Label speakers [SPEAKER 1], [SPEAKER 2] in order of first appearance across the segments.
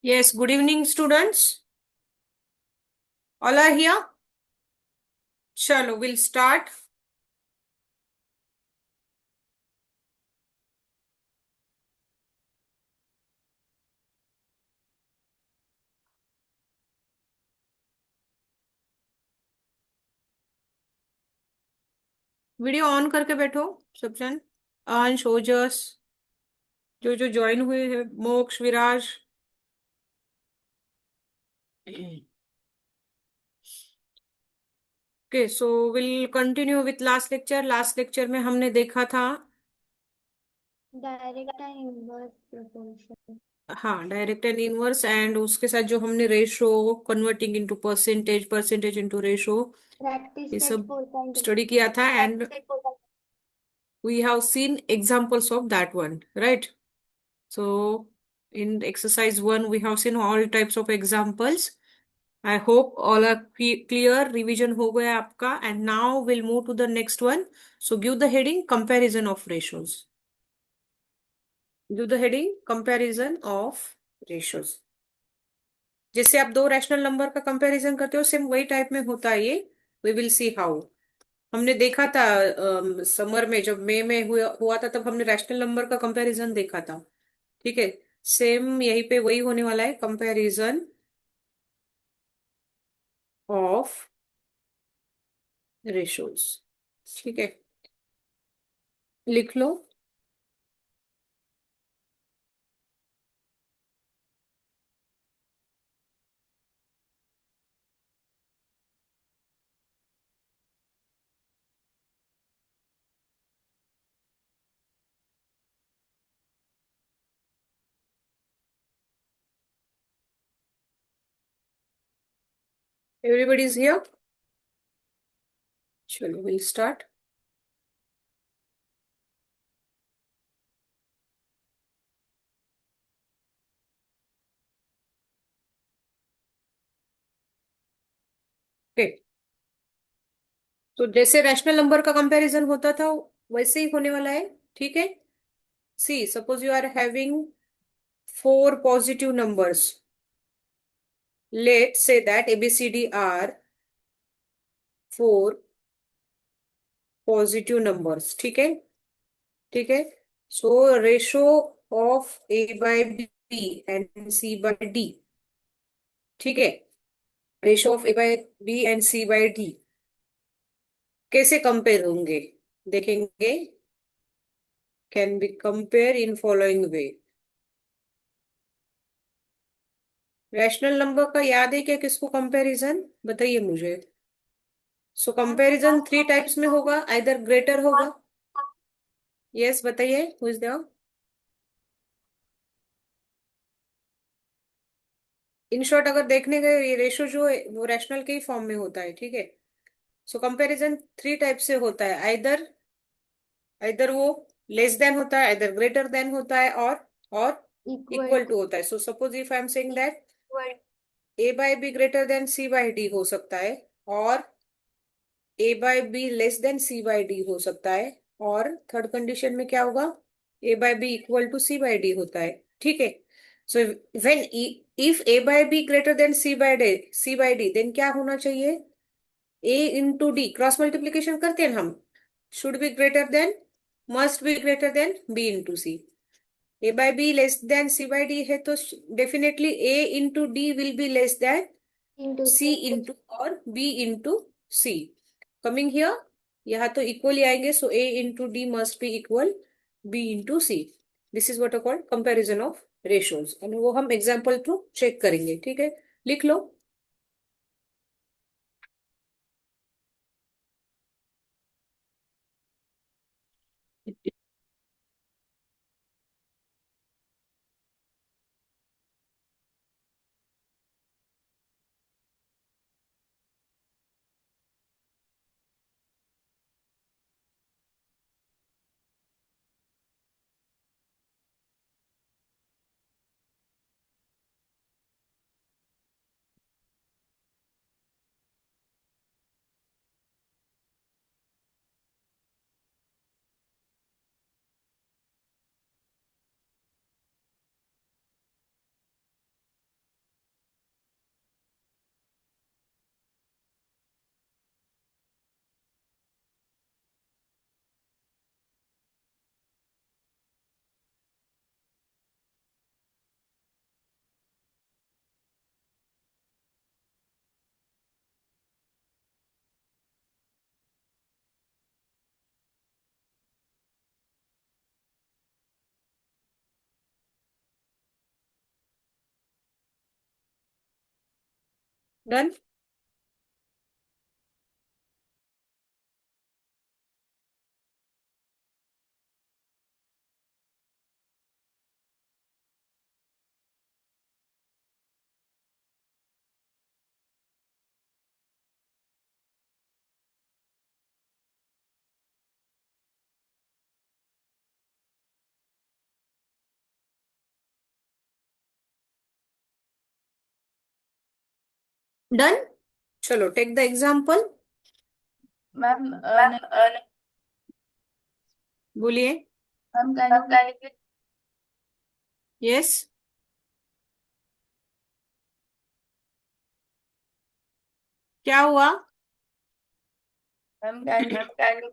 [SPEAKER 1] Yes, good evening, students. All are here. Chalo, we'll start. Video on करके बैठो सब जन। अंश, ओजस, जो जो ज्वाइन हुए हैं, Moksh, Viraj. Okay, so will continue with last lecture. Last lecture में हमने देखा था।
[SPEAKER 2] Direct and inverse proportion.
[SPEAKER 1] हाँ, डायरेक्ट एंड इनवर्स, एंड उसके साथ जो हमने ratio converting into percentage, percentage into ratio,
[SPEAKER 2] practice
[SPEAKER 1] ये
[SPEAKER 2] सेट
[SPEAKER 1] सब
[SPEAKER 2] 4.2।
[SPEAKER 1] स्टडी किया था। And we have seen examples of that one, right? So in exercise 1, we have seen all types of examples. I hope all are clear. Revision हो गया आपका. And now we'll move to the next one. So give the heading comparison of ratios. Give the heading comparison of ratios. जैसे आप दो rational number का comparison करते हो, same वही टाइप में होता है ये. We will see how. हमने देखा था समर में, जब मई में हुआ हुआ था, तब हमने रैशनल नंबर का कंपैरिजन देखा था. ठीक है. सेम यहीं पे वही होने वाला है, कंपैरिजन ऑफ रेशोज. ठीक है, लिख लो. Everybody is here. चलो, विल स्टार्ट. ओके, तो जैसे रैशनल नंबर का कंपैरिजन होता था, वैसे ही होने वाला है. ठीक है. See, suppose you are having four positive numbers. Let say that ABCD are four positive numbers. ठीक है. ठीक है. So ratio of A/B and C/D. ठीक है. Ratio of A/B and C/D कैसे कंपेयर होंगे, देखेंगे. Can be compare in following way. Rational number का याद है क्या किसको कंपैरिजन, बताइए मुझे. सो कंपैरिजन थ्री टाइप्स में होगा. आइदर ग्रेटर होगा. यस, बताइए, who is there. In short अगर देखने गए, ये रेशो जो है वो रैशनल के ही फॉर्म में होता है. ठीक है. सो कंपैरिजन थ्री टाइप से होता है. आइदर आइदर वो लेस देन होता है, आइदर ग्रेटर देन होता है, और
[SPEAKER 2] इक्वल
[SPEAKER 1] इक्वल
[SPEAKER 2] टू।
[SPEAKER 1] टू होता है. So suppose if I am saying that A/B greater than C/D हो सकता है, और A/B लेस देन C/D हो सकता है, और थर्ड कंडीशन में क्या होगा, A/B इक्वल टू C/D होता है. ठीक है. So when if A/B greater than C/D, then क्या होना चाहिए, A into D, cross multiplication करते हैं ना हम, should be greater than, must be greater than B into C. A/B less than C/D है, तो definitely A into D will be less than
[SPEAKER 2] into
[SPEAKER 1] C
[SPEAKER 2] C.
[SPEAKER 1] Into और B into C. Coming here, यहाँ तो equal ही आएंगे. So A into D must B equal B into C. This is what I call comparison of ratios, और वो हम example through check करेंगे. ठीक है, लिख लो. डन। डन। चलो टेक द एग्जाम्पल।
[SPEAKER 3] मैम
[SPEAKER 1] बोलिए।
[SPEAKER 3] Ma'am can you please
[SPEAKER 1] yes. क्या हुआ?
[SPEAKER 3] Ma'am can you
[SPEAKER 1] I am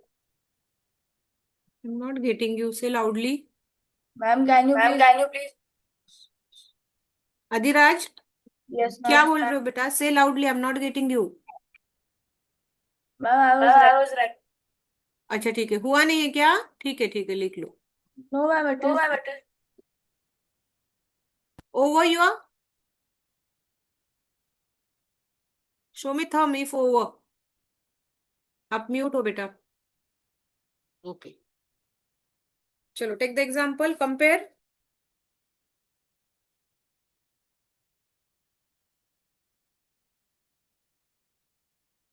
[SPEAKER 1] not getting you, say loudly.
[SPEAKER 3] Ma'am can you please
[SPEAKER 1] Adhiraj,
[SPEAKER 3] yes
[SPEAKER 1] क्या
[SPEAKER 3] मैम
[SPEAKER 1] बोल रहे हो बेटा? Say loudly, I am not getting you.
[SPEAKER 3] Ma'am I was right
[SPEAKER 1] अच्छा ठीक है, हुआ नहीं है क्या? ठीक है, लिख लो।
[SPEAKER 3] No ma'am it is
[SPEAKER 1] over your, show me thumb if over. आप म्यूट हो बेटा। ओके, चलो take the example, compare.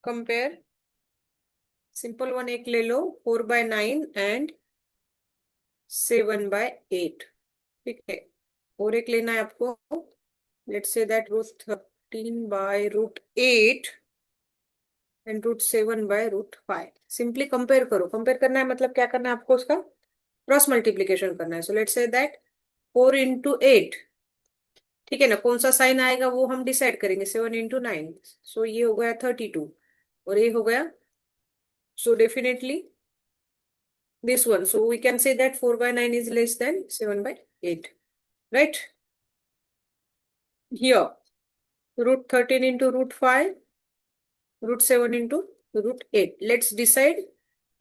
[SPEAKER 1] Compare, simple one एक ले लो, 4/9 एंड 7/8। ठीक है, और एक लेना है आपको। Let's say that √13/√8 and √7/√5। Simply compare करो। कंपेयर करना है मतलब क्या करना है आपको? उसका क्रॉस मल्टीप्लीकेशन करना है। So let's say that 4 × 8। ठीक है ना, कौन सा साइन आएगा वो हम डिसाइड करेंगे। 7 × 9, सो ये हो गया 32, और ये हो गया, so definitely this one. So we can say that 4/9 is less than 7/8, right? Here, √13 into √5, √7 into √8. Let's decide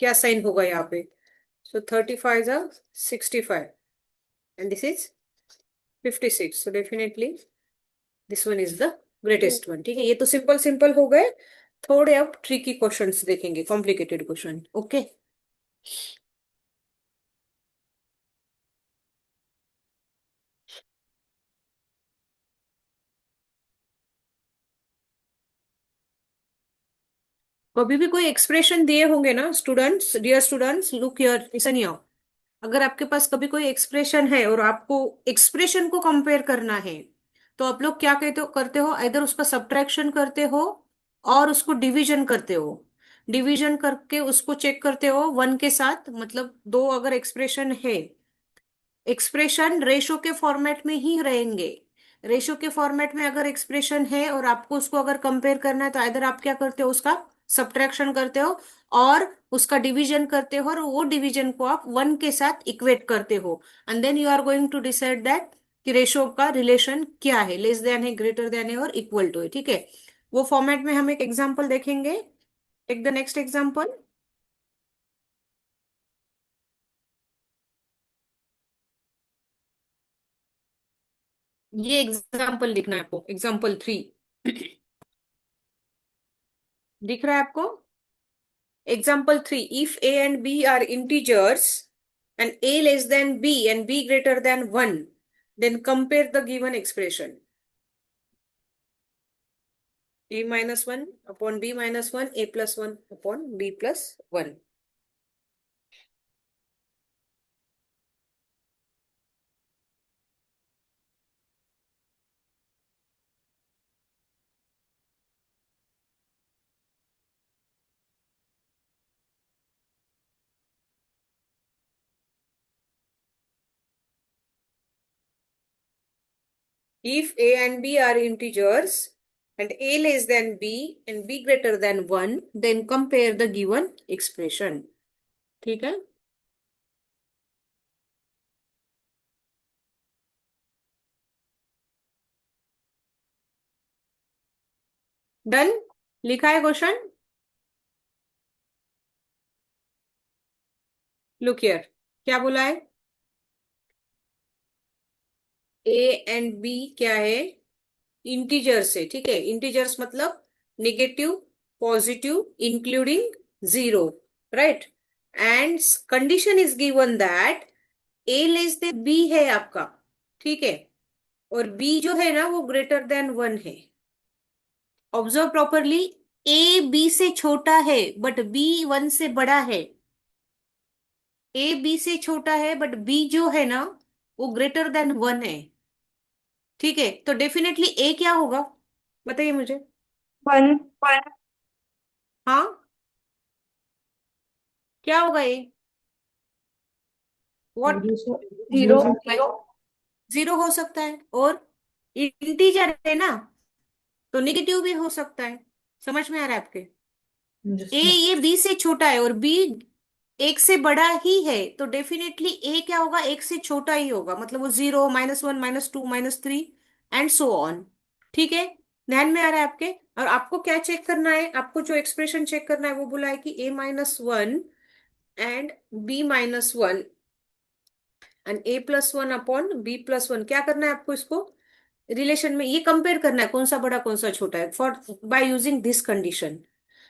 [SPEAKER 1] क्या साइन होगा यहाँ पे। So 35 is 65 and this is 56. So definitely this one is the greatest one. ठीक है, ये तो simple simple हो गए। थोड़े अब ट्रिकी क्वेश्चंस देखेंगे, कॉम्प्लिकेटेड क्वेश्चन। ओके, कभी भी कोई एक्सप्रेशन दिए होंगे ना students, dear students, look here, listen here. अगर आपके पास कभी कोई एक्सप्रेशन है और आपको एक्सप्रेशन को कंपेयर करना है, तो आप लोग क्या करते हो, इधर उसका सब्ट्रैक्शन करते हो और उसको डिवीजन करते हो। डिवीजन करके उसको चेक करते हो वन के साथ, मतलब दो अगर एक्सप्रेशन है, एक्सप्रेशन रेशो के फॉर्मेट में ही रहेंगे। रेशो के फॉर्मेट में अगर एक्सप्रेशन है और आपको उसको अगर कंपेयर करना है, तो इधर आप क्या करते हो, उसका सब्ट्रैक्शन करते हो और उसका डिवीजन करते हो, और वो डिवीजन को आप वन के साथ इक्वेट करते हो। And then you are going to decide that कि रेशो का रिलेशन क्या है, लेस देन है, ग्रेटर देन है, और इक्वल टू है। ठीक है, वो फॉर्मेट में हम एक एग्जाम्पल देखेंगे। Take the next example. ये एग्जाम्पल लिखना है आपको, एग्जाम्पल 3। दिख रहा है आपको? Example 3, if a and b are integers and a less than b and b greater than 1, then compare the given expression. A minus 1 upon b minus 1, a plus 1 upon b plus 1. If a and b are integers and a less than b and b greater than 1, then compare the given expression. ठीक है, done. लिखा है question? Look here, क्या बोला है? A and B क्या है? Integer से, ठीक है। इंटीजर्स मतलब negative, positive, including zero, right. And condition is given that A less than B है आपका, ठीक है, और बी जो है ना वो ग्रेटर देन वन है। ऑब्जर्व प्रॉपरली, ए बी से छोटा है बट बी वन से बड़ा है। ए बी से छोटा है बट बी जो है ना वो ग्रेटर देन वन है, ठीक है। तो डेफिनेटली ए क्या होगा, बताइए मुझे।
[SPEAKER 3] 1.
[SPEAKER 1] हाँ, क्या होगा ए, व्हाट।
[SPEAKER 3] 0.
[SPEAKER 1] जीरो हो सकता है, और इंटीजर है ना तो नेगेटिव भी हो सकता है। समझ में आ रहा है आपके। ए ये बी से छोटा है और बी एक से बड़ा ही है, तो डेफिनेटली ए क्या होगा, एक से छोटा ही होगा, मतलब वो जीरो, -1, -2, -3 एंड सो ऑन, ठीक है। ध्यान में आ रहा है आपके। और आपको क्या चेक करना है, आपको जो एक्सप्रेशन चेक करना है वो बोला है कि a-1 and b-1 and a+1 upon b+1, क्या करना है आपको, इसको रिलेशन में ये कंपेयर करना है कौन सा बड़ा कौन सा छोटा है, for by using this condition.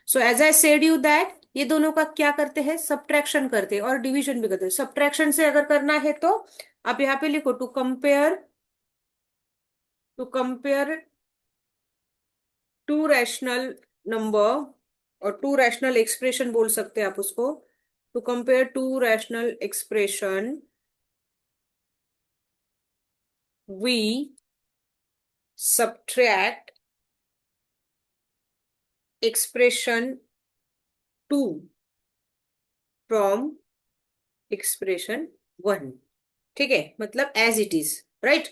[SPEAKER 1] So as I said you that ये दोनों का क्या करते हैं, सब्ट्रैक्शन करते हैं और डिवीजन भी करते हैं। सब्ट्रैक्शन से अगर करना है तो आप यहाँ पे लिखो to compare two rational number, और टू रैशनल एक्सप्रेशन बोल सकते हैं आप उसको। To compare two rational expression we subtract expression 2 from expression 1, ठीक है, मतलब एज इट इज, राइट।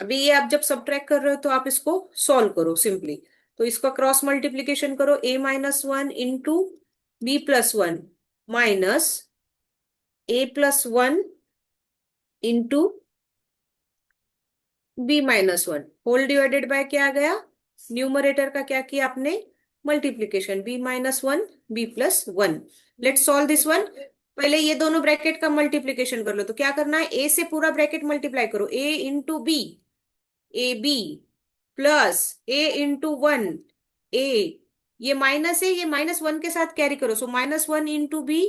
[SPEAKER 1] अभी ये आप जब सब्ट्रैक्ट कर रहे हो तो आप इसको सॉल्व करो सिंपली। तो इसका क्रॉस मल्टीप्लीकेशन करो, a-1 into b+1 minus a+1 into b-1 whole divided by क्या आ गया, न्यूमरेटर का क्या किया आपने, multiplication, b-1 b+1। Let's solve this one. पहले ये दोनों ब्रैकेट का मल्टीप्लीकेशन कर लो, तो क्या करना है, a से पूरा ब्रैकेट मल्टीप्लाई करो, a into B, A B plus A into one, A, ये माइनस है, ये -1 के साथ कैरी करो, so -1 into B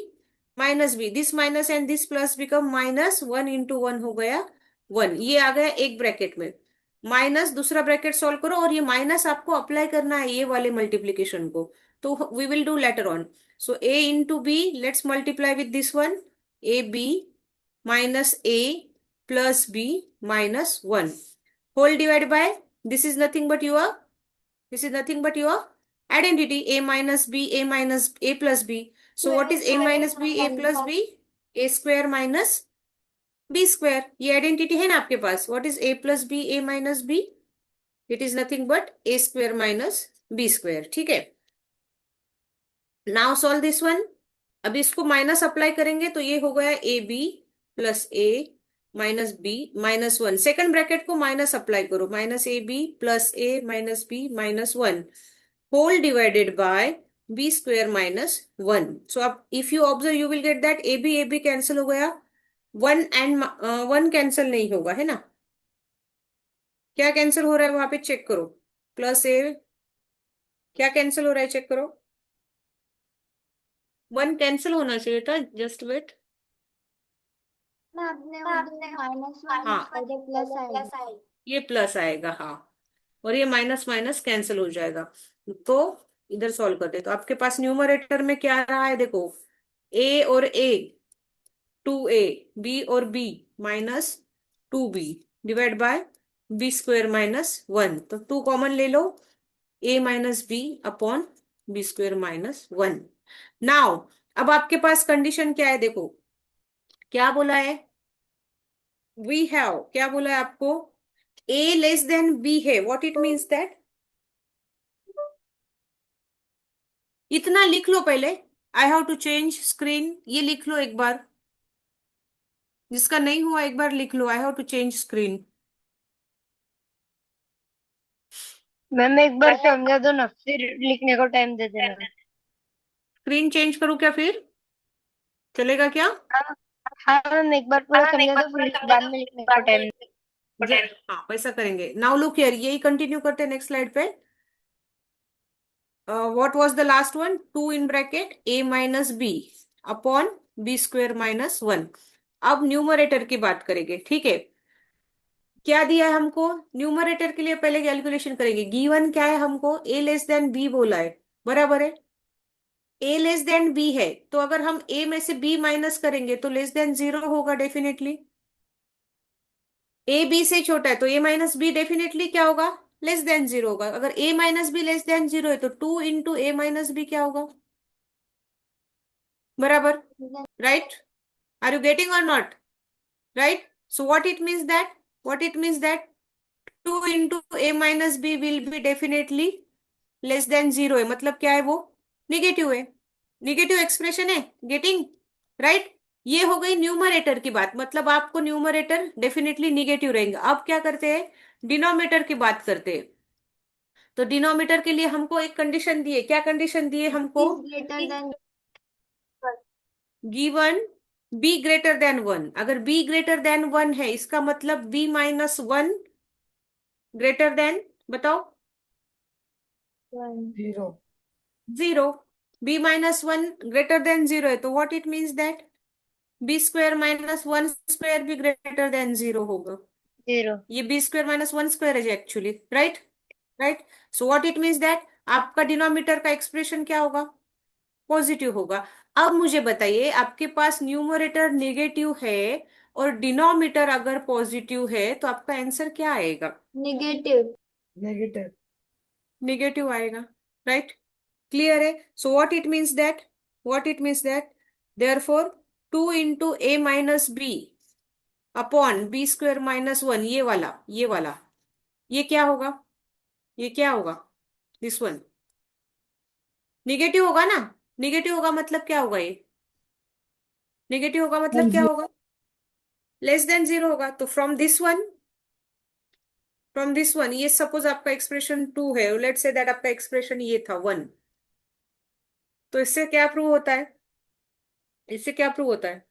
[SPEAKER 1] minus B, this minus and this plus become -1 into one हो गया 1, ये आ गया एक ब्रैकेट में। माइनस दूसरा ब्रैकेट सॉल्व करो, और ये माइनस आपको अप्लाई करना है ये वाले मल्टीप्लीकेशन को, तो we will do later on. So A into B, let's multiply with this one, A B minus A plus B -1 whole divided by, this is nothing but your, this is nothing but your identity, a minus b, a minus a plus b. So what is a minus b, a plus b, a square minus b square, ये identity है ना आपके पास। what is a plus b, a minus b, it is nothing but a square minus b square, ठीक है। Now solve this one. अब इसको minus apply करेंगे तो ये हो गया A B plus A minus B -1, second bracket को माइनस अप्लाई करो, minus A B plus A minus B -1 whole divided by B square -1। So अब if you observe you will get that A B cancel हो गया, one and one cancel नहीं होगा, है ना। क्या कैंसिल हो रहा है वहां पे चेक करो, प्लस ए, क्या कैंसिल हो रहा है चेक करो, वन कैंसिल होना चाहिए था, जस्ट वेट।
[SPEAKER 2] ना आपने उधर -1
[SPEAKER 1] हाँ,
[SPEAKER 2] और प्लस आएगा।
[SPEAKER 1] ये प्लस आएगा, हाँ, और ये माइनस माइनस कैंसिल हो जाएगा। तो इधर सॉल्व करते, तो आपके पास न्यूमरेटर में क्या रहा है देखो, ए और ए 2a, बी और B -2b divide by B square -1, तो 2 कॉमन ले लो, a minus B upon B square -1। Now अब आपके पास कंडीशन क्या है देखो, क्या बोला है, वी हैव, क्या बोला है आपको, a लेस देन b है, व्हाट इट मीन्स दैट, इतना लिख लो पहले। I have to change screen, ये लिख लो एक बार, जिसका नहीं हुआ एक बार लिख लो, I have to change screen.
[SPEAKER 3] Ma'am एक बार समझा दो ना, फिर लिखने को टाइम दे देना।
[SPEAKER 1] स्क्रीन चेंज करूँ क्या फिर, चलेगा क्या।
[SPEAKER 3] हाँ हाँ मैम, एक बार पूरा समझा दो, फिर बाद में लिखने को टाइम।
[SPEAKER 1] हाँ वैसा करेंगे। नाउ लुक हियर, यही कंटिन्यू करते हैं नेक्स्ट स्लाइड पे। What was the last one? 2 in bracket a minus B upon B square minus 1। अब न्यूमरेटर की बात करेंगे, ठीक है। क्या दिया है हमको? न्यूमरेटर के लिए पहले कैलकुलेशन करेंगे। गिवन क्या है हमको? a लेस देन b बोला है, बराबर है। a लेस देन b है, तो अगर हम a में से b माइनस करेंगे तो लेस देन 0 होगा डेफिनेटली। a b से छोटा है तो a माइनस बी डेफिनेटली क्या होगा? लेस देन 0 होगा। अगर a minus B less than 0 है तो 2 इंटू a माइनस बी क्या होगा? बराबर, राइट? आर यू गेटिंग और not? Right? So what it means that, what it means that 2 into a minus B will be definitely less than 0 है, मतलब क्या है वो? निगेटिव है, निगेटिव एक्सप्रेशन है। गेटिंग? राइट? ये हो गई न्यूमरेटर की बात, मतलब आपको न्यूमरेटर डेफिनेटली निगेटिव रहेंगे। अब क्या करते हैं? डिनोमिनेटर की बात करते हैं। तो डिनोमिनेटर के लिए हमको एक कंडीशन दी है। क्या कंडीशन दी है हमको?
[SPEAKER 2] is greater than
[SPEAKER 1] given b greater than 1। अगर b ग्रेटर देन 1 है, इसका मतलब b माइनस 1 ग्रेटर देन, बताओ?
[SPEAKER 2] 1.
[SPEAKER 1] 0। b माइनस 1 ग्रेटर देन 0 है, तो what it means that B square minus 1 square भी ग्रेटर देन 0 होगा।
[SPEAKER 3] 0।
[SPEAKER 1] ये बी स्क्वायर माइनस 1 स्क्वायर है actually, right? Right? So what it means that आपका डिनोमिनेटर का expression क्या होगा? पॉजिटिव होगा। अब मुझे बताइए, आपके पास न्यूमरेटर नेगेटिव है और डिनोमिनेटर अगर पॉजिटिव है तो आपका आंसर क्या आएगा?
[SPEAKER 2] Negative.
[SPEAKER 1] नेगेटिव आएगा, राइट? क्लियर है? So what it means that, what it means that therefore 2 into A minus B upon B square minus 1, ये वाला ये क्या होगा? ये क्या होगा? दिस वन निगेटिव होगा ना? निगेटिव होगा मतलब क्या होगा? ये निगेटिव होगा मतलब क्या होगा? लेस देन 0 होगा। तो फ्रॉम दिस वन ये सपोज आपका एक्सप्रेशन 2 है, लेट्स से दैट आपका एक्सप्रेशन ये था 1। तो इससे क्या प्रूव होता है? इससे क्या प्रूव होता है?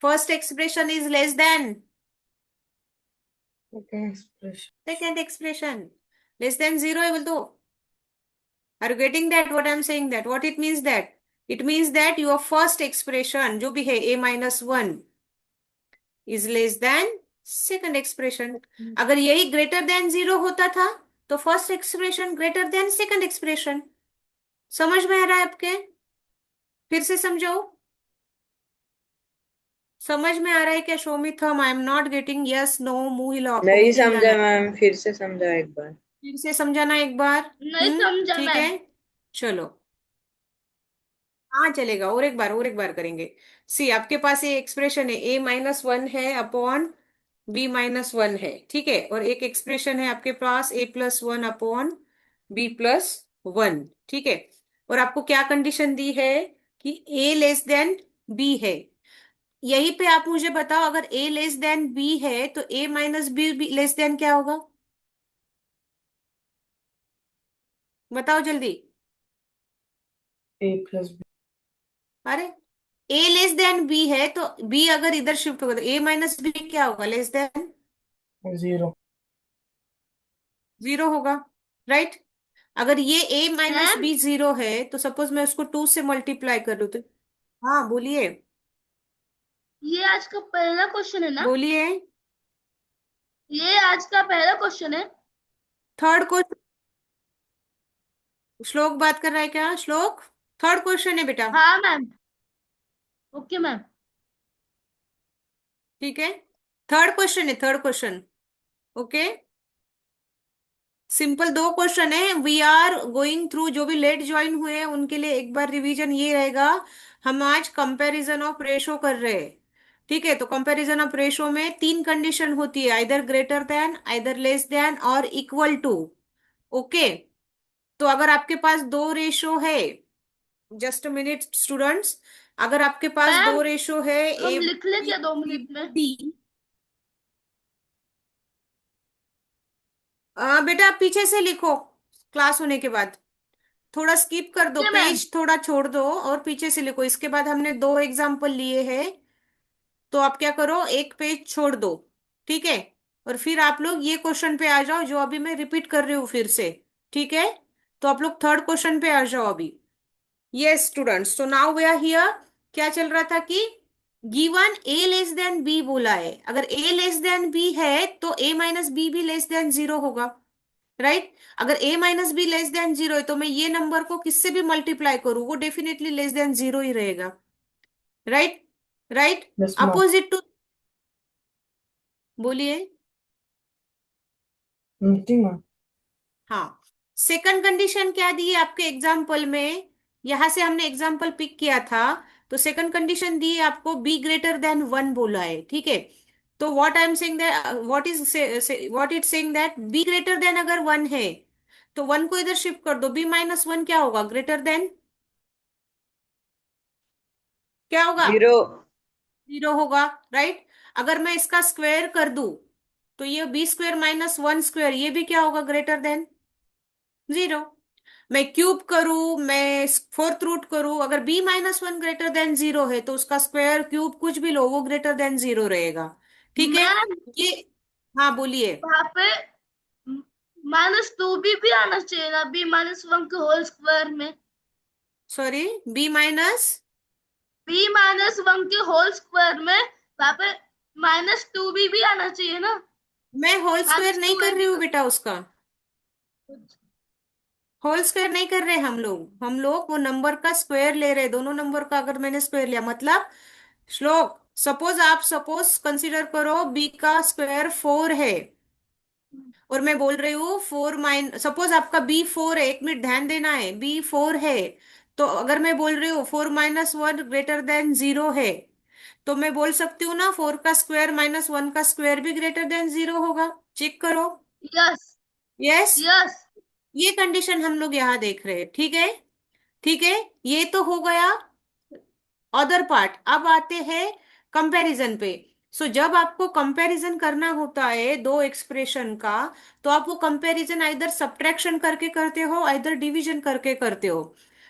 [SPEAKER 1] First expression is less than second expression. Less than 0 है बोल दो। Are you getting that what I am saying? That what it means that, it means that your first expression जो भी है a minus 1 is less than second expression. अगर यही greater than 0 होता था तो first expression greater than second expression. समझ में आ रहा है आपके? फिर से समझो। समझ में आ रहा है क्या? Show me thumb, I am not getting, yes no, मुंह
[SPEAKER 4] नहीं
[SPEAKER 1] हिलाना
[SPEAKER 4] समझा
[SPEAKER 1] है।
[SPEAKER 4] मैम, फिर से समझा एक बार।
[SPEAKER 1] फिर से समझाना एक बार।
[SPEAKER 2] नहीं समझा
[SPEAKER 1] ठीक है,
[SPEAKER 2] मैम.
[SPEAKER 1] चलो। हाँ चलेगा, और एक बार करेंगे। सी आपके पास ये एक्सप्रेशन है a माइनस 1 है अपॉन b माइनस 1 है, ठीक है। और एक एक्सप्रेशन है आपके पास a plus 1 upon b plus 1, ठीक है। और आपको क्या कंडीशन दी है? कि a लेस देन b है। यहीं पे आप मुझे बताओ, अगर a लेस देन b है तो a minus b less than क्या होगा? बताओ जल्दी। अरे a लेस देन b है तो b अगर इधर शिफ्ट होगा तो a माइनस b क्या होगा? लेस देन 0 होगा, राइट? अगर ये a माइनस
[SPEAKER 2] मैम,
[SPEAKER 1] बी 0 है तो सपोज मैं उसको 2 से मल्टीप्लाई कर लूँ तो, हाँ बोलिए,
[SPEAKER 2] ये आज का पहला क्वेश्चन है ना?
[SPEAKER 1] बोलिए।
[SPEAKER 2] ये आज का पहला क्वेश्चन है.
[SPEAKER 1] Third question. श्लोक बात कर रहा है क्या? श्लोक थर्ड क्वेश्चन है बेटा,
[SPEAKER 2] हाँ मैम. Okay ma'am.
[SPEAKER 1] ठीक है। थर्ड क्वेश्चन है, third question, okay. Simple 2 question है। वी आर गोइंग थ्रू, जो भी लेट ज्वाइन हुए हैं उनके लिए एक बार रिवीजन ये रहेगा। हम आज कंपैरिजन ऑफ रेशो कर रहे हैं, ठीक है। तो कंपैरिजन ऑफ रेशो में 3 कंडीशन होती है, either greater than, either less than और इक्वल टू, ओके। तो अगर आपके पास 2 रेशो है, जस्ट मिनट स्टूडेंट्स, अगर आपके पास
[SPEAKER 2] मैम,
[SPEAKER 1] 2 रेशो है
[SPEAKER 2] हम
[SPEAKER 1] ए
[SPEAKER 2] लिख ले क्या 2 मिनट में?
[SPEAKER 1] बेटा आप पीछे से लिखो, क्लास होने के बाद थोड़ा स्किप कर दो,
[SPEAKER 2] ओके मैम.
[SPEAKER 1] पेज थोड़ा छोड़ दो और पीछे से लिखो। इसके बाद हमने 2 एग्जाम्पल लिए हैं, तो आप क्या करो, एक पेज छोड़ दो, ठीक है, और फिर आप लोग ये क्वेश्चन पे आ जाओ जो अभी मैं रिपीट कर रही हूँ फिर से, ठीक है। तो आप लोग थर्ड क्वेश्चन पे आ जाओ अभी। यस स्टूडेंट्स, तो नाउ वी आर हियर। क्या चल रहा था कि given A less than B बोला है, अगर ए लेस देन बी है तो ए माइनस बी भी लेस देन जीरो होगा, राइट। अगर A minus B less than zero है तो मैं ये नंबर को किससे भी मल्टीप्लाई करूँ वो डेफिनेटली लेस देन जीरो ही रहेगा, right. Right.
[SPEAKER 4] Yes ma'am.
[SPEAKER 1] Opposite to, बोलिए।
[SPEAKER 4] जी मैम।
[SPEAKER 1] हाँ, सेकंड कंडीशन क्या दी है आपके एग्जाम्पल में, यहां से हमने एग्जाम्पल पिक किया था। तो सेकंड कंडीशन दी है आपको, बी ग्रेटर देन वन बोला है, ठीक है। तो what I am saying that, what it saying that B greater then अगर वन है तो वन को इधर शिफ्ट कर दो, बी माइनस वन क्या होगा, ग्रेटर देन क्या होगा,
[SPEAKER 4] जीरो।
[SPEAKER 1] जीरो होगा, राइट। अगर मैं इसका स्क्वायर कर दूं तो ये B square minus one square ये भी क्या होगा, ग्रेटर देन जीरो। मैं क्यूब करूं, मैं फोर्थ रूट करूं, अगर B minus one greater than zero है तो उसका स्क्वायर क्यूब कुछ भी लो वो ग्रेटर देन जीरो रहेगा, ठीक है।
[SPEAKER 2] मैम
[SPEAKER 1] ये, हाँ बोलिए।
[SPEAKER 2] वहां पे -2b भी आना चाहिए ना, b-1 के होल स्क्वायर में।
[SPEAKER 1] सॉरी, बी माइनस,
[SPEAKER 2] b-1 के होल स्क्वायर में वहां पे -2b भी आना चाहिए ना।
[SPEAKER 1] मैं होल स्क्वायर
[SPEAKER 2] माइनस
[SPEAKER 1] नहीं
[SPEAKER 2] टू ए
[SPEAKER 1] कर रही
[SPEAKER 2] बी
[SPEAKER 1] हूँ बेटा उसका, होल स्क्वायर नहीं कर रहे हम लोग वो नंबर का स्क्वायर ले रहे हैं, दोनों नंबर का अगर मैंने स्क्वायर लिया मतलब, श्लोक सपोज कंसीडर करो बी का स्क्वायर फोर है, और मैं बोल रही हूँ फोर माइन, सपोज आपका बी फोर है, एक मिनट ध्यान देना है, बी फोर है, तो अगर मैं बोल रही हूँ four minus one greater than zero है, तो मैं बोल सकती हूँ ना फोर का स्क्वायर माइनस वन का स्क्वायर भी ग्रेटर देन जीरो होगा, चेक करो।
[SPEAKER 2] Yes
[SPEAKER 1] yes,
[SPEAKER 2] yes.
[SPEAKER 1] ये कंडीशन हम लोग यहाँ देख रहे हैं, ठीक है। ठीक है, ये तो हो गया अदर पार्ट। अब आते हैं कंपैरिजन पे। जब आपको कंपैरिजन करना होता है दो एक्सप्रेशन का, तो आप वो कंपैरिजन आइदर सब्ट्रैक्शन करके करते हो आइदर डिवीजन करके करते हो।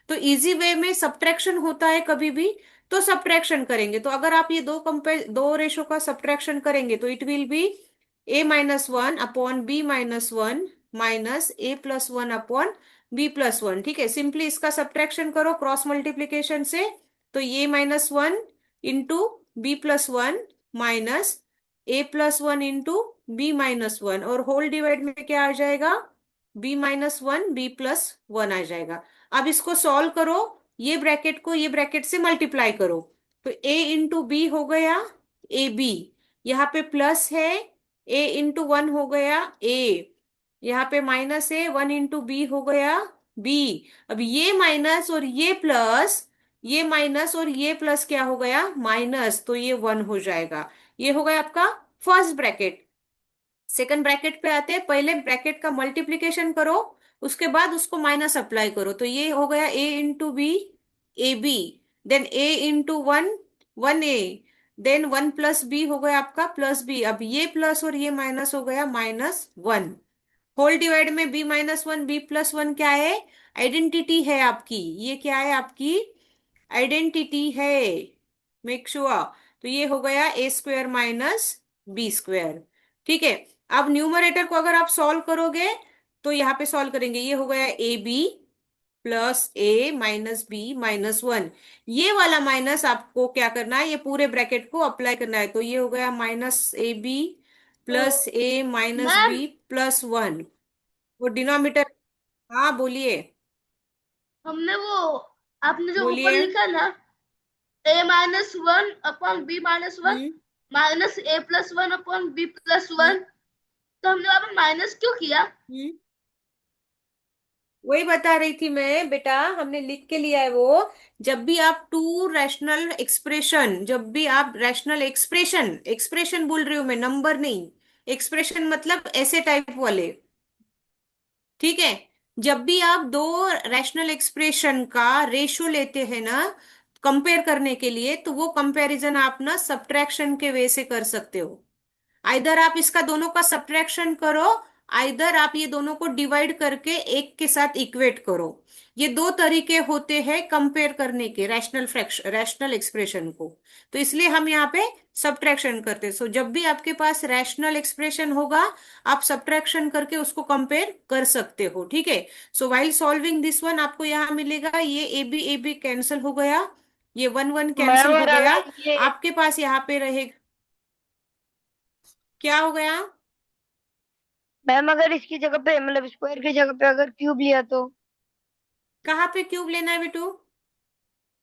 [SPEAKER 1] तो इजी वे में सब्ट्रैक्शन होता है कभी भी, तो सब्ट्रैक्शन करेंगे। तो अगर आप ये दो रेशो का सब्ट्रैक्शन करेंगे तो it will be A minus one upon B minus one minus A plus one upon B plus one, ठीक है। सिंपली इसका सब्ट्रैक्शन करो क्रॉस मल्टीप्लीकेशन से, तो ये minus one into B plus one minus A plus one into B minus one, और whole divide में क्या आ जाएगा, B minus one B plus one आ जाएगा। अब इसको सॉल्व करो, ये ब्रैकेट को ये ब्रैकेट से मल्टीप्लाई करो, तो ए इंटू बी हो गया ए बी, यहाँ पे प्लस है ए इंटू वन हो गया ए, यहाँ पे माइनस है वन इंटू बी हो गया बी। अब ये माइनस और ये प्लस, ये माइनस और ये प्लस क्या हो गया, माइनस, तो ये वन हो जाएगा। ये हो गया आपका फर्स्ट ब्रैकेट। सेकंड ब्रैकेट पे आते हैं, पहले ब्रैकेट का मल्टीप्लीकेशन करो, उसके बाद उसको माइनस अप्लाई करो, तो ये हो गया A into B A B, then A into one one A, then one plus B हो गया आपका प्लस बी। अब ये प्लस और ये माइनस हो गया माइनस वन। होल डिवाइड में B minus one B plus one क्या है, आइडेंटिटी है आपकी, ये क्या है आपकी आइडेंटिटी है, मेक श्योर। तो ये हो गया ए स्क्वायर माइनस बी स्क्वायर, ठीक है। अब न्यूमरेटर को अगर आप सॉल्व करोगे तो यहाँ पे सॉल्व करेंगे, ये हो गया A B plus A minus B minus one, ये वाला माइनस आपको क्या करना है, ये पूरे ब्रैकेट को अप्लाई करना है, तो ये हो गया minus A B plus A minus
[SPEAKER 2] ma'am
[SPEAKER 1] B plus one, वो डिनोमिनेटर। हाँ बोलिए।
[SPEAKER 2] हमने वो आपने जो ऊपर
[SPEAKER 1] बोलिए।
[SPEAKER 2] लिखा ना, a-1 अपॉन b-1
[SPEAKER 1] हम्म।
[SPEAKER 2] माइनस a+1 अपॉन b+1,
[SPEAKER 1] हम्म।
[SPEAKER 2] तो हमने वहां पे माइनस क्यों किया?
[SPEAKER 1] हम्म। वही बता रही थी मैं बेटा, हमने लिख के लिया है वो। जब भी आप टू रैशनल एक्सप्रेशन, जब भी आप रैशनल एक्सप्रेशन, एक्सप्रेशन बोल रही हूं मैं, नंबर नहीं, एक्सप्रेशन मतलब ऐसे टाइप वाले, ठीक है। जब भी आप दो रैशनल एक्सप्रेशन का रेशो लेते हैं ना कंपेयर करने के लिए, तो वो कंपैरिजन आप ना सब्ट्रैक्शन के वे से कर सकते हो। आइदर आप इसका दोनों का सब्ट्रैक्शन करो आइदर आप ये दोनों को डिवाइड करके एक के साथ इक्वेट करो। ये दो तरीके होते हैं कंपेयर करने के रैशनल एक्सप्रेशन को। तो इसलिए हम यहाँ पे सब्ट्रैक्शन करते हैं। सो जब भी आपके पास रैशनल एक्सप्रेशन होगा, आप सब्ट्रैक्शन करके उसको कंपेयर कर सकते हो, ठीक है। So while solving this one, आपको यहाँ मिलेगा ये ए बी कैंसिल हो गया, ये वन वन
[SPEAKER 3] मैम
[SPEAKER 1] कैंसिल हो
[SPEAKER 3] और
[SPEAKER 1] गया।
[SPEAKER 3] अगर ये
[SPEAKER 1] आपके पास यहाँ पे रहेगा, क्या हो गया?
[SPEAKER 3] मैम अगर इसकी जगह पे मतलब स्क्वायर की जगह पे अगर क्यूब लिया तो,
[SPEAKER 1] कहाँ पे क्यूब लेना है बेटू?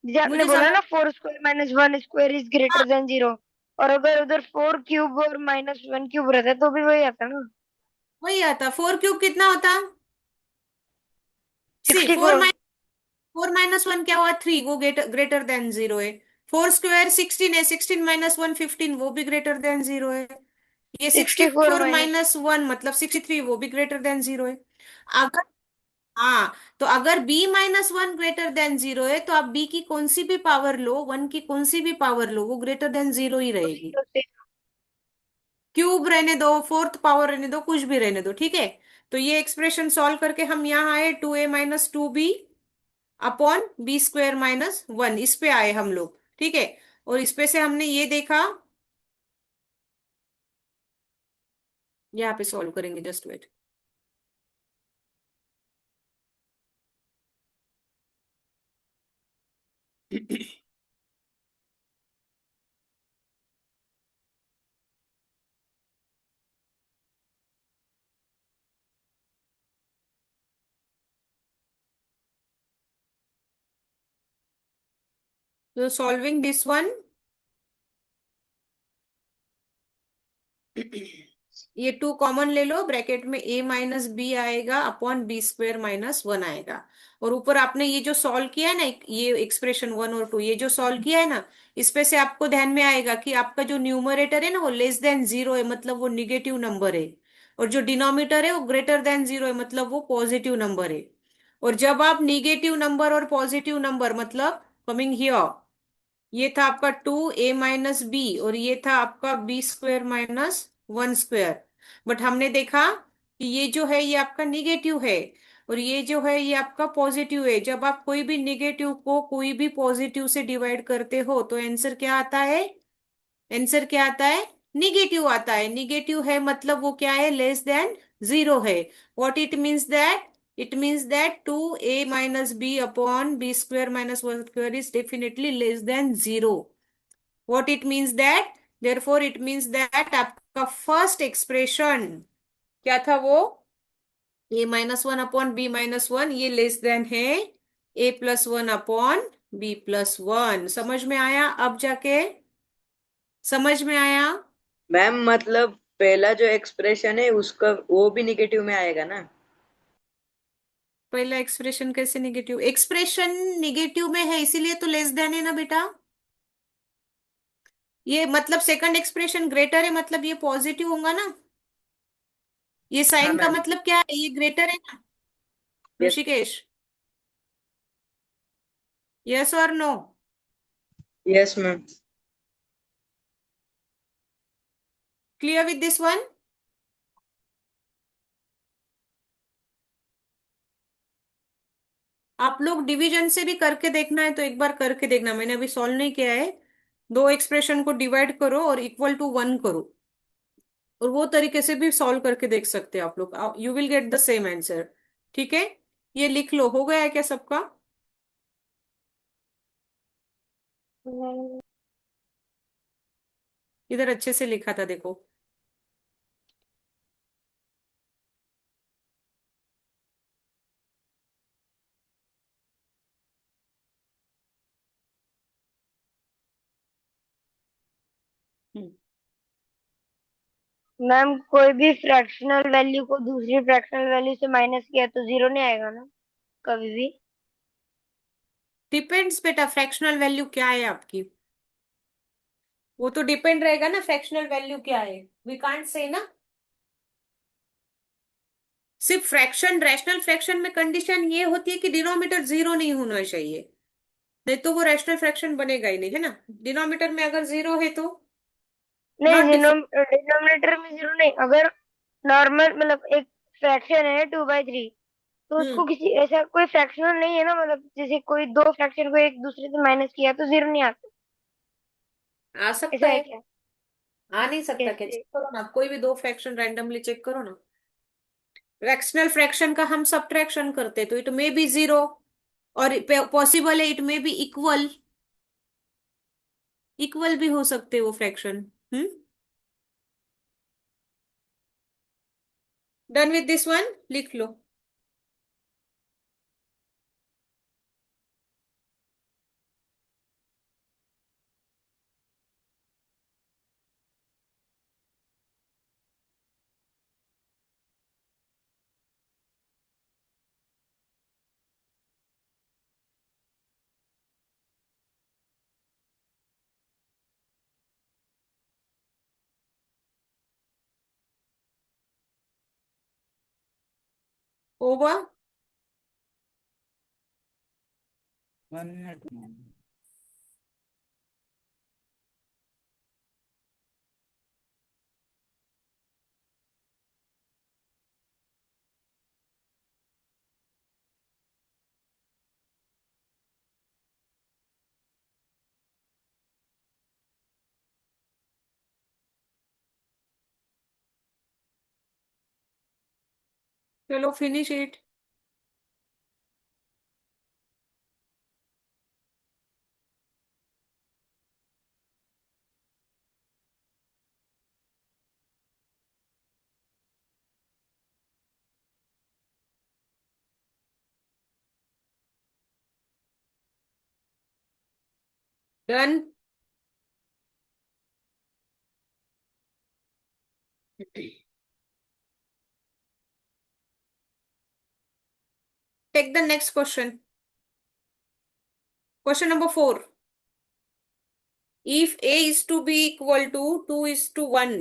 [SPEAKER 3] जैसे आपने
[SPEAKER 1] मुझे
[SPEAKER 3] बोला
[SPEAKER 1] समझ।
[SPEAKER 3] ना 4² - 1² इज ग्रेटर देन 0, और अगर उधर 4³ और -1³ रहता तो भी वही आता ना।
[SPEAKER 1] वही आता। फोर क्यूब कितना होता? See
[SPEAKER 3] sixty
[SPEAKER 1] four
[SPEAKER 3] four
[SPEAKER 1] four minus one क्या हुआ? थ्री, वो ग्रेटर देन जीरो है। फोर स्क्वायर 16 है, 16 माइनस वन 15, वो भी ग्रेटर देन जीरो है। ये sixty
[SPEAKER 3] 64
[SPEAKER 1] four
[SPEAKER 3] minus
[SPEAKER 1] minus one मतलब 63, वो भी ग्रेटर देन जीरो है। अगर, हाँ, तो अगर b minus one greater than zero है, तो आप b की कौन सी भी पावर लो, वन की कौन सी भी पावर लो, वो ग्रेटर देन जीरो ही रहेगी।
[SPEAKER 3] तो
[SPEAKER 1] क्यूब रहने दो, फोर्थ पावर रहने दो, कुछ भी रहने दो, ठीक है। तो ये एक्सप्रेशन सॉल्व करके हम यहाँ आए 2a - 2b अपॉन b² - 1, इस पे आए हम लोग, ठीक है। और इस पे से हमने ये देखा, यहाँ पे सॉल्व करेंगे, जस्ट वेट। तो सॉल्विंग दिस वन, ये टू कॉमन ले लो, ब्रैकेट में a - b आएगा अपॉन b² - 1 आएगा। और ऊपर आपने ये जो सॉल्व किया है ना, ये एक्सप्रेशन वन और टू, ये जो सॉल्व किया है ना, इस पे से आपको ध्यान में आएगा कि आपका जो न्यूमरेटर है ना, वो लेस देन जीरो है, मतलब वो निगेटिव नंबर है। और जो डिनोमिनेटर है वो ग्रेटर देन जीरो है, मतलब वो पॉजिटिव नंबर है। और जब आप निगेटिव नंबर और पॉजिटिव नंबर, मतलब कमिंग हियर, ये था आपका 2a - b, और ये था आपका b² - 1²। बट हमने देखा कि ये जो है ये आपका निगेटिव है, और ये जो है ये आपका पॉजिटिव है। जब आप कोई भी निगेटिव को कोई भी पॉजिटिव से डिवाइड करते हो, तो आंसर क्या आता है? आंसर क्या आता है? निगेटिव आता है। निगेटिव है मतलब वो क्या है? लेस देन जीरो है। What it means that? It means that 2a - b upon b² - 1² is definitely less than zero. What it means that? Therefore it means that आपका फर्स्ट एक्सप्रेशन क्या था वो? a - 1 अपॉन b - 1, ये less than है a+1 upon b+1। समझ में आया अब जाके? समझ में आया?
[SPEAKER 4] मैम मतलब पहला जो एक्सप्रेशन है उसका वो भी निगेटिव में आएगा ना?
[SPEAKER 1] पहला एक्सप्रेशन कैसे निगेटिव? एक्सप्रेशन निगेटिव में है इसीलिए तो लेस देन है ना बेटा। ये मतलब सेकंड एक्सप्रेशन ग्रेटर है, मतलब ये पॉजिटिव होगा ना। ये
[SPEAKER 4] हाँ
[SPEAKER 1] साइन का
[SPEAKER 4] मैम।
[SPEAKER 1] मतलब क्या है? ये ग्रेटर है ना
[SPEAKER 4] यस।
[SPEAKER 1] ऋषिकेश? यस और no?
[SPEAKER 4] Yes ma'am.
[SPEAKER 1] Clear with this one? आप लोग डिवीजन से भी करके देखना है तो एक बार करके देखना, मैंने अभी सॉल्व नहीं किया है। दो एक्सप्रेशन को डिवाइड करो और इक्वल टू वन करो, और वो तरीके से भी सॉल्व करके देख सकते हैं आप लोग, you will get the same answer, ठीक है। ये लिख लो, हो गया है क्या सबका? इधर अच्छे से लिखा था देखो। हम्म।
[SPEAKER 3] मैम कोई भी फ्रैक्शनल वैल्यू को दूसरी फ्रैक्शनल वैल्यू से माइनस किया तो 0 नहीं आएगा ना कभी भी?
[SPEAKER 1] डिपेंड्स बेटा, फ्रैक्शनल वैल्यू क्या है आपकी, वो तो डिपेंड रहेगा ना, फ्रैक्शनल वैल्यू क्या है, वी कांट से ना। सिर्फ फ्रैक्शन, रैशनल फ्रैक्शन में कंडीशन ये होती है कि डिनोमिनेटर जीरो नहीं होना चाहिए, नहीं तो वो रैशनल फ्रैक्शन बनेगा ही नहीं, है ना। डिनोमिनेटर में अगर जीरो है तो
[SPEAKER 3] नहीं,
[SPEAKER 1] नॉट डिफरेंट।
[SPEAKER 3] डिनोमिनेटर में 0 नहीं, अगर नॉर्मल मतलब एक फ्रैक्शन है 2/3, तो उसको किसी ऐसा कोई फ्रैक्शनल नहीं है ना, मतलब जैसे कोई दो फ्रैक्शन को एक दूसरे से माइनस किया तो जीरो नहीं आता,
[SPEAKER 1] आ सकता
[SPEAKER 3] ऐसा है
[SPEAKER 1] है।
[SPEAKER 3] क्या?
[SPEAKER 1] आ नहीं सकता क्या?
[SPEAKER 3] कैसे?
[SPEAKER 1] चेक करो ना, कोई भी दो फ्रैक्शन रैंडमली चेक करो ना। फ्रैक्शनल फ्रैक्शन का हम सब्ट्रैक्शन करते तो इट मे बी जीरो, और पॉसिबल है it may be equal. Equal भी हो सकते वो fraction. Hmm. Done with this one, लिख लो। ओवर। चलो finish it. Done. Take the next question. Question number 4। If A is to be equal to 2:1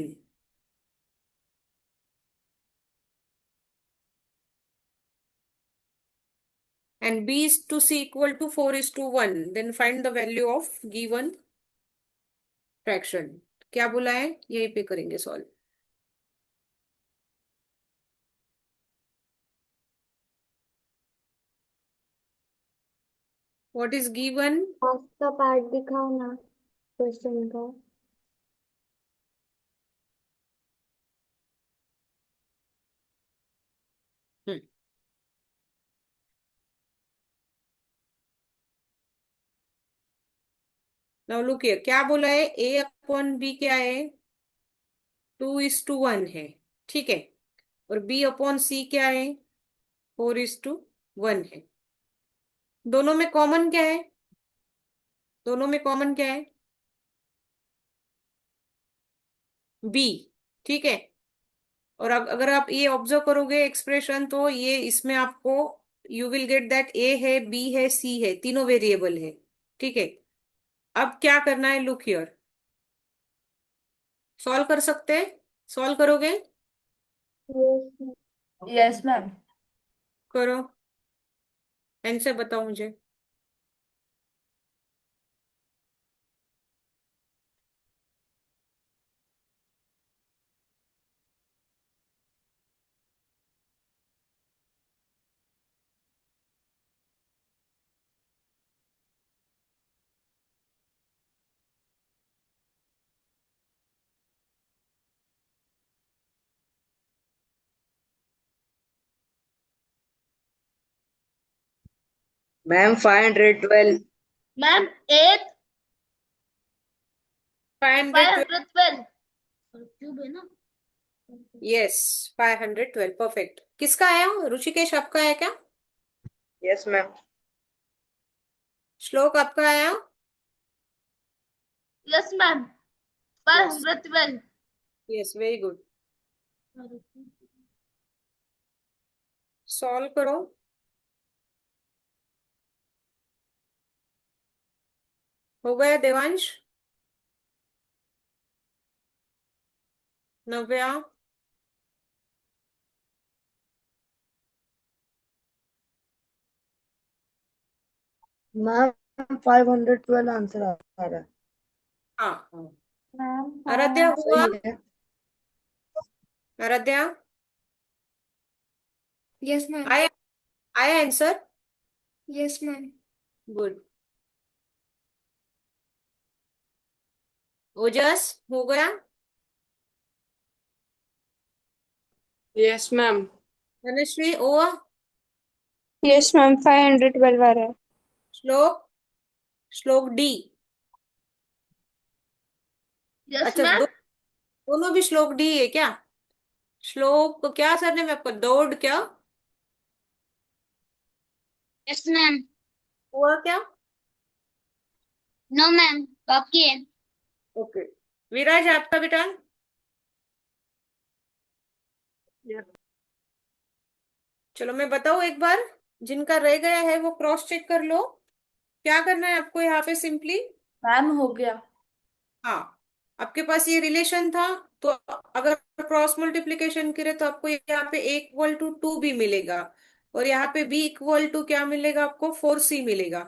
[SPEAKER 1] and B is to C equal to 4:1, then find the value of given fraction। क्या बोला है? यहीं पे करेंगे solve. What is given?
[SPEAKER 5] Last का part दिखाओ ना question का।
[SPEAKER 1] नाउ लुक हियर, क्या बोला है? A अपॉन B क्या है? 2:1 है, ठीक है। और B अपॉन C क्या है? 4:1 है। दोनों में कॉमन क्या है? दोनों में कॉमन क्या है? B, ठीक है। और अगर आप ये ऑब्जर्व करोगे एक्सप्रेशन, तो ये इसमें आपको यू विल गेट दैट ए है, बी है, सी है, तीनों वेरिएबल है, ठीक है। अब क्या करना है? लुक हियर, सॉल्व कर सकते हैं? सॉल्व करोगे?
[SPEAKER 5] Yes ma'am.
[SPEAKER 1] करो, आंसर बताओ मुझे।
[SPEAKER 4] मैम 512।
[SPEAKER 2] मैम 8
[SPEAKER 1] 512।
[SPEAKER 2] 512 क्यूब है ना।
[SPEAKER 1] Yes, 512 perfect. किसका आया? ऋषिकेश आपका आया क्या?
[SPEAKER 4] Yes ma'am.
[SPEAKER 1] श्लोक आपका आया?
[SPEAKER 2] Yes ma'am
[SPEAKER 1] yes,
[SPEAKER 2] 512।
[SPEAKER 1] Yes, very good. Solve करो। हो गया देवांश? नव्या?
[SPEAKER 6] मैम 512 आंसर आ रहा है।
[SPEAKER 1] हाँ हाँ।
[SPEAKER 5] मैम
[SPEAKER 1] आराध्या हुआ?
[SPEAKER 6] सही है।
[SPEAKER 1] आराध्या?
[SPEAKER 5] Yes, ma'am.
[SPEAKER 1] आया आया आंसर?
[SPEAKER 5] Yes, ma'am.
[SPEAKER 1] गुड। ओजस हो गया?
[SPEAKER 7] Yes ma'am.
[SPEAKER 1] धनश्री ओवा?
[SPEAKER 8] यस मैम 512 आ रहा है।
[SPEAKER 1] श्लोक? श्लोक डी?
[SPEAKER 2] यस
[SPEAKER 1] अच्छा
[SPEAKER 2] मैम।
[SPEAKER 1] दोनों भी श्लोक डी है क्या? श्लोक क्या सर ने आपका दौड़ क्या
[SPEAKER 3] यस मैम।
[SPEAKER 1] हुआ क्या?
[SPEAKER 3] नो मैम, बाकी है।
[SPEAKER 1] ओके। विराज आपका बेटा? चलो मैं बताऊं एक बार, जिनका रह गया है वो क्रॉस चेक कर लो। क्या करना है आपको यहाँ पे? सिंपली
[SPEAKER 7] मैम हो गया।
[SPEAKER 1] हाँ, आपके पास ये रिलेशन था, तो अगर क्रॉस मल्टीप्लीकेशन करे तो आपको यहाँ पे ए इक्वल टू 2 भी मिलेगा, और यहाँ पे बी इक्वल टू क्या मिलेगा आपको? 4c मिलेगा।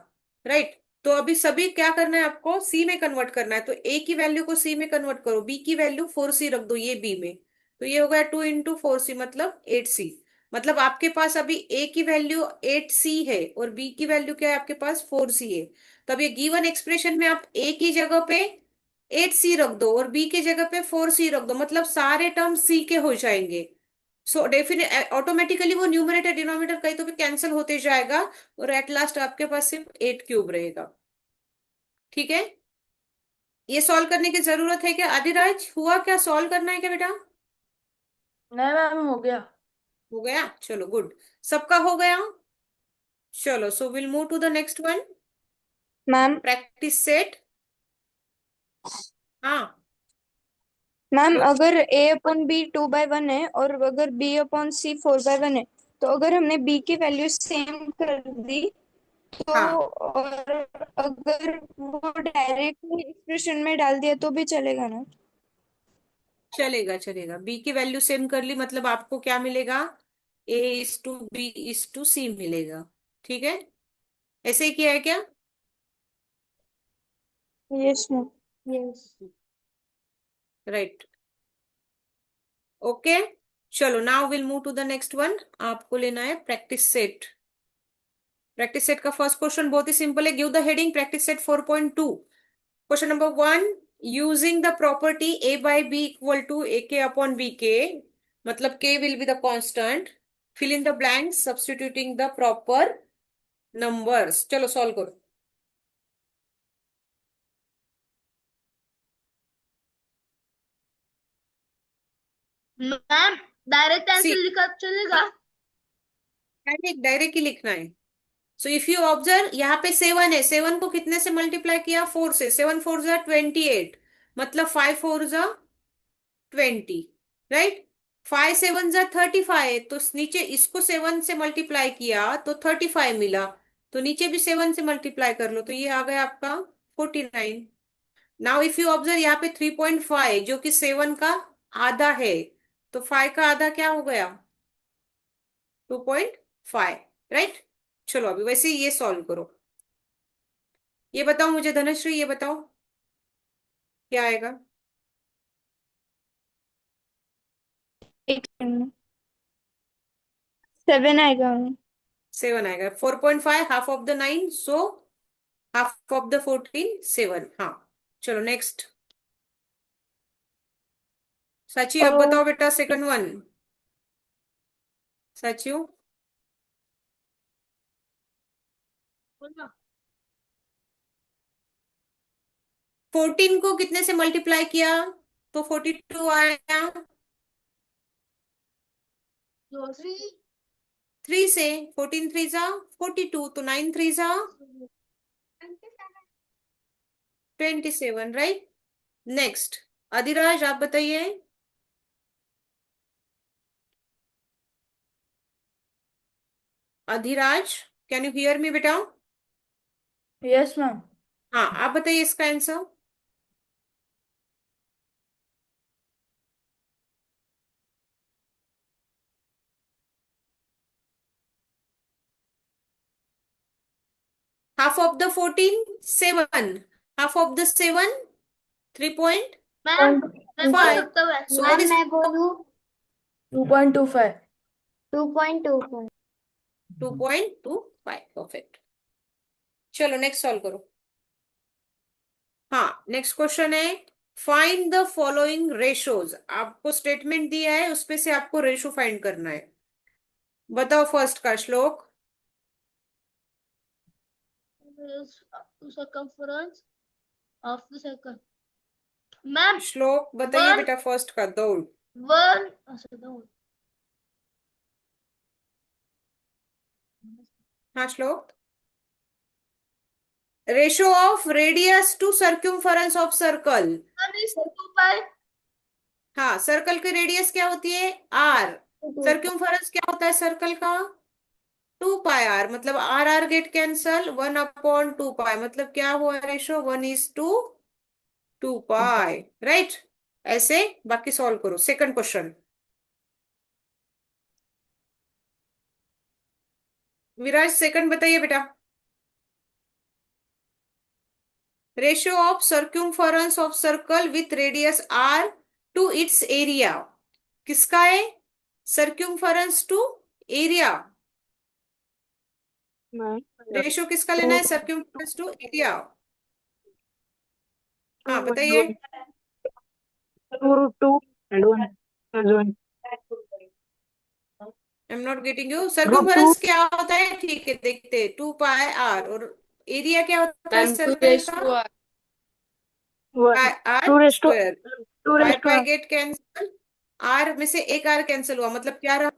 [SPEAKER 1] राइट, तो अभी सभी क्या करना है आपको? सी में कन्वर्ट करना है, तो ए की वैल्यू को सी में कन्वर्ट करो, बी की वैल्यू 4c रख दो ये बी में, तो ये हो गया 2 × 4c मतलब 8c। मतलब आपके पास अभी ए की वैल्यू 8c है और बी की वैल्यू क्या है आपके पास? 4c है। तो अब ये गिवन एक्सप्रेशन में आप ए की जगह पे 8c रख दो और बी की जगह पे 4c रख दो, मतलब सारे टर्म सी के हो जाएंगे। सो डेफिनेट ऑटोमेटिकली वो न्यूमरेटर डिनोमिनेटर कहीं तो भी कैंसिल होते जाएगा, और एट लास्ट आपके पास सिर्फ 8³ रहेगा। ठीक है, ये सॉल्व करने की जरूरत है क्या? आदिराज हुआ क्या? सॉल्व करना है क्या बेटा?
[SPEAKER 7] नहीं मैम हो गया।
[SPEAKER 1] हो गया, चलो गुड। सबका हो गया? चलो so will move to the next one.
[SPEAKER 8] Ma'am
[SPEAKER 1] practice set. हाँ
[SPEAKER 8] मैम अगर ए अपॉन बी 2/1 है और अगर बी अपॉन सी 4/1 है, तो अगर हमने बी की वैल्यू सेम कर दी तो,
[SPEAKER 1] हाँ,
[SPEAKER 8] और अगर वो डायरेक्टली एक्सप्रेशन में डाल दिया तो भी चलेगा ना?
[SPEAKER 1] चलेगा चलेगा। बी की वैल्यू सेम कर ली मतलब आपको क्या मिलेगा? A/B/C मिलेगा। ठीक है, ऐसे ही किया है क्या?
[SPEAKER 8] Yes ma'am.
[SPEAKER 5] Yes.
[SPEAKER 1] Right, okay. चलो now will move to the next one. आपको लेना है प्रैक्टिस सेट। प्रैक्टिस सेट का फर्स्ट क्वेश्चन बहुत ही सिंपल है। Give the heading practice set 4.2। Question number 1, using the property A/B equal to AK upon BK, मतलब K will be the constant, fill in the blanks substituting the proper numbers. चलो solve करो।
[SPEAKER 2] Ma'am direct
[SPEAKER 1] C,
[SPEAKER 2] answer लिखा चलेगा?
[SPEAKER 1] Direct direct ही लिखना है। So if you observe यहाँ पे 7 है, 7 को कितने से मल्टीप्लाई किया? 4 से। 7 4 जा 28, मतलब 5 4 जा 20, राइट। 5 7 जा 35, तो नीचे इसको 7 से मल्टीप्लाई किया तो 35 मिला, तो नीचे भी 7 से मल्टीप्लाई कर लो, तो ये आ गया आपका 49। नाउ इफ यू ऑब्जर्व यहाँ पे 3.5 जो कि 7 का आधा है, तो 5 का आधा क्या हो गया? 2.5, राइट। चलो अभी वैसे ही ये सॉल्व करो। ये बताओ मुझे धनश्री, ये बताओ क्या आएगा?
[SPEAKER 8] एक सेकंड, 7 आएगा मैम।
[SPEAKER 1] 7 आएगा। 4.5 half of the 9, so half of the 14 7। हाँ, चलो नेक्स्ट। सची अब
[SPEAKER 8] और
[SPEAKER 1] बताओ बेटा सेकंड वन। सचिव,
[SPEAKER 2] बोलो।
[SPEAKER 1] 14 को कितने से मल्टीप्लाई किया तो 42 आया? 3 से। 14 3 जा 42, तो 9 3 जा 27, राइट। नेक्स्ट अधिराज आप बताइए। Adhiraj, can you hear me बेटा?
[SPEAKER 7] Yes ma'am.
[SPEAKER 1] हाँ, आप बताइए इसका answer. Half of the 14 7, half of the 7
[SPEAKER 2] ma'am मैं बोल
[SPEAKER 1] 3.5।
[SPEAKER 2] सकता हूँ
[SPEAKER 1] सो
[SPEAKER 2] आंसर?
[SPEAKER 1] What is?
[SPEAKER 5] मैं बोलूं?
[SPEAKER 7] 2.25।
[SPEAKER 5] 2.25.
[SPEAKER 1] 2.25 परफेक्ट। चलो नेक्स्ट सॉल्व करो। हाँ, नेक्स्ट क्वेश्चन है फाइंड द फॉलोइंग रेशोज। आपको स्टेटमेंट दिया है, उसमें से आपको रेशो फाइंड करना है। बताओ फर्स्ट का श्लोक।
[SPEAKER 2] circumference of the circle. Ma'am
[SPEAKER 1] श्लोक बताइए
[SPEAKER 2] वन
[SPEAKER 1] बेटा फर्स्ट का दौड़।
[SPEAKER 2] वन अच्छा दो
[SPEAKER 1] हाँ Shlok. Ratio of radius to circumference of circle.
[SPEAKER 2] 1:2 pi
[SPEAKER 1] हाँ, सर्कल की रेडियस क्या होती है आर, सर्क्यूमफरेंस क्या होता है सर्कल का 2 पाई आर, मतलब आर आर गेट कैंसल 1/2 पाई, मतलब क्या हुआ रेशो 1:2 पाई, राइट। ऐसे बाकी सॉल्व करो। सेकंड क्वेश्चन विराज, सेकंड बताइए बेटा। Ratio of circumference of circle with radius R to its area किसका है? Circumference to area. रेशियो किसका लेना है? Circumference to area. हाँ बताइए।
[SPEAKER 6] 2√2
[SPEAKER 1] I am not getting you. Circumference क्या होता है? ठीक है देखते हैं। 2 पाई आर। और एरिया क्या होता है
[SPEAKER 7] मैम 2
[SPEAKER 1] सर्कल
[SPEAKER 7] रेस
[SPEAKER 1] का?
[SPEAKER 7] Two R.
[SPEAKER 1] Pi R
[SPEAKER 6] 2
[SPEAKER 1] square. Pi
[SPEAKER 6] raised to
[SPEAKER 1] पाई
[SPEAKER 6] r.
[SPEAKER 1] गेट कैंसल, आर में से एक आर कैंसिल हुआ, मतलब क्या रहा?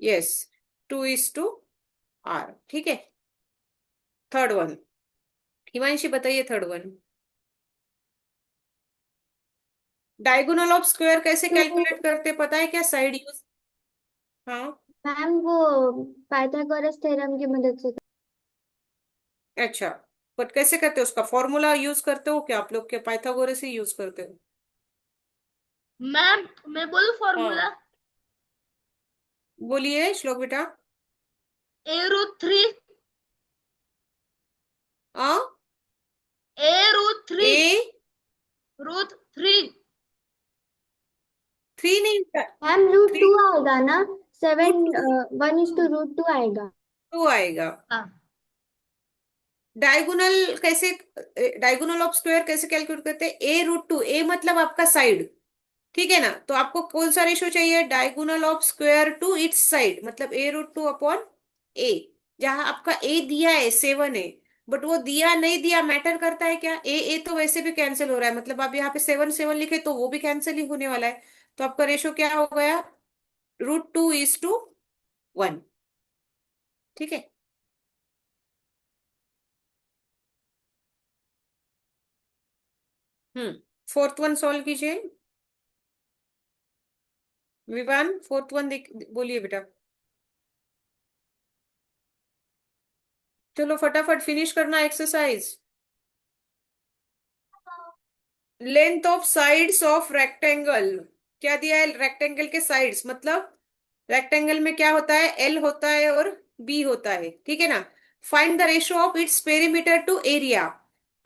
[SPEAKER 1] Yes, 2:r। ठीक है। थर्ड वन हिमांशी बताइए। Third one diagonal of square कैसे कैलकुलेट करते पता है क्या? Side use. हाँ
[SPEAKER 5] मैम वो पाइथागोरस थ्योरम की मदद से।
[SPEAKER 1] अच्छा, बट कैसे करते हो? उसका फॉर्मूला यूज करते हो क्या आप लोग? क्या पाइथागोरस ही यूज करते हो?
[SPEAKER 2] मैम मैं बोलूं फॉर्मूला
[SPEAKER 1] हाँ बोलिए श्लोक बेटा।
[SPEAKER 2] A√3
[SPEAKER 1] हाँ
[SPEAKER 2] A√3
[SPEAKER 1] ए
[SPEAKER 2] √3
[SPEAKER 1] 3 नहीं,
[SPEAKER 5] मैम रूट
[SPEAKER 1] 3
[SPEAKER 5] टू आएगा ना? सेवन
[SPEAKER 1] √2
[SPEAKER 5] 1:√2 आएगा।
[SPEAKER 1] आएगा।
[SPEAKER 2] हाँ
[SPEAKER 1] डायगोनल कैसे, डायगोनल ऑफ स्क्वायर कैसे कैलकुलेट करते हैं? A√2, ए मतलब आपका साइड, ठीक है ना। तो आपको कौन सा रेशो चाहिए? Diagonal of square to its side, मतलब A√2/A। जहां आपका ए दिया है 7 है, बट वो दिया नहीं दिया मैटर करता है क्या? ए तो वैसे भी कैंसिल हो रहा है, मतलब आप यहाँ पे 7 लिखे तो वो भी कैंसिल ही होने वाला है। तो आपका रेशो क्या हो गया? √2:1। ठीक है। फोर्थ वन सॉल्व कीजिए। विवान फोर्थ वन बोलिए बेटा। चलो फटाफट फिनिश करना exercise. Length of sides of rectangle क्या दिया है? रेक्टेंगल के साइड्स, मतलब रेक्टेंगल में क्या होता है? एल होता है और बी होता है, ठीक है ना। Find the ratio of its perimeter to area.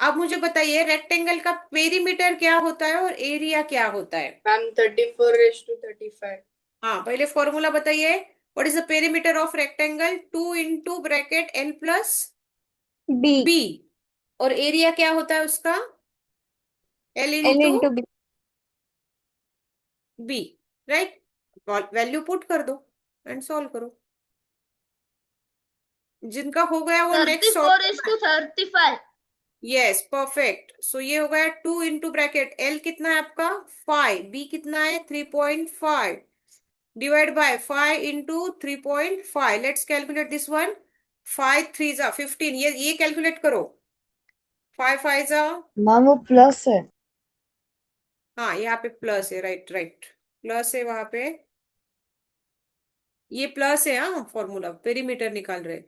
[SPEAKER 1] अब मुझे बताइए रेक्टेंगल का पेरीमीटर क्या होता है और एरिया क्या होता है?
[SPEAKER 7] मैम 34:35।
[SPEAKER 1] हाँ पहले फॉर्मूला बताइए। What is the perimeter of rectangle? 2 × L+B।
[SPEAKER 8] B.
[SPEAKER 1] और एरिया क्या होता है उसका? L
[SPEAKER 8] L
[SPEAKER 1] into
[SPEAKER 8] into B.
[SPEAKER 1] B, right. Value put कर दो एंड सॉल्व करो। जिनका हो गया वो नेक्स्ट सॉल्व करना है।
[SPEAKER 2] 34:35
[SPEAKER 1] यस परफेक्ट। सो ये हो गया 2 × L कितना है आपका 5, बी कितना है 3.5, divide by 5 × 3.5। Let's calculate this one. 5 3 × 15, ये कैलकुलेट करो। 5 5
[SPEAKER 6] मैम वो प्लस है।
[SPEAKER 1] हाँ यहाँ पे प्लस है, राइट राइट, प्लस है वहां पे। ये प्लस है, हाँ फॉर्मूला पेरीमीटर निकाल रहे।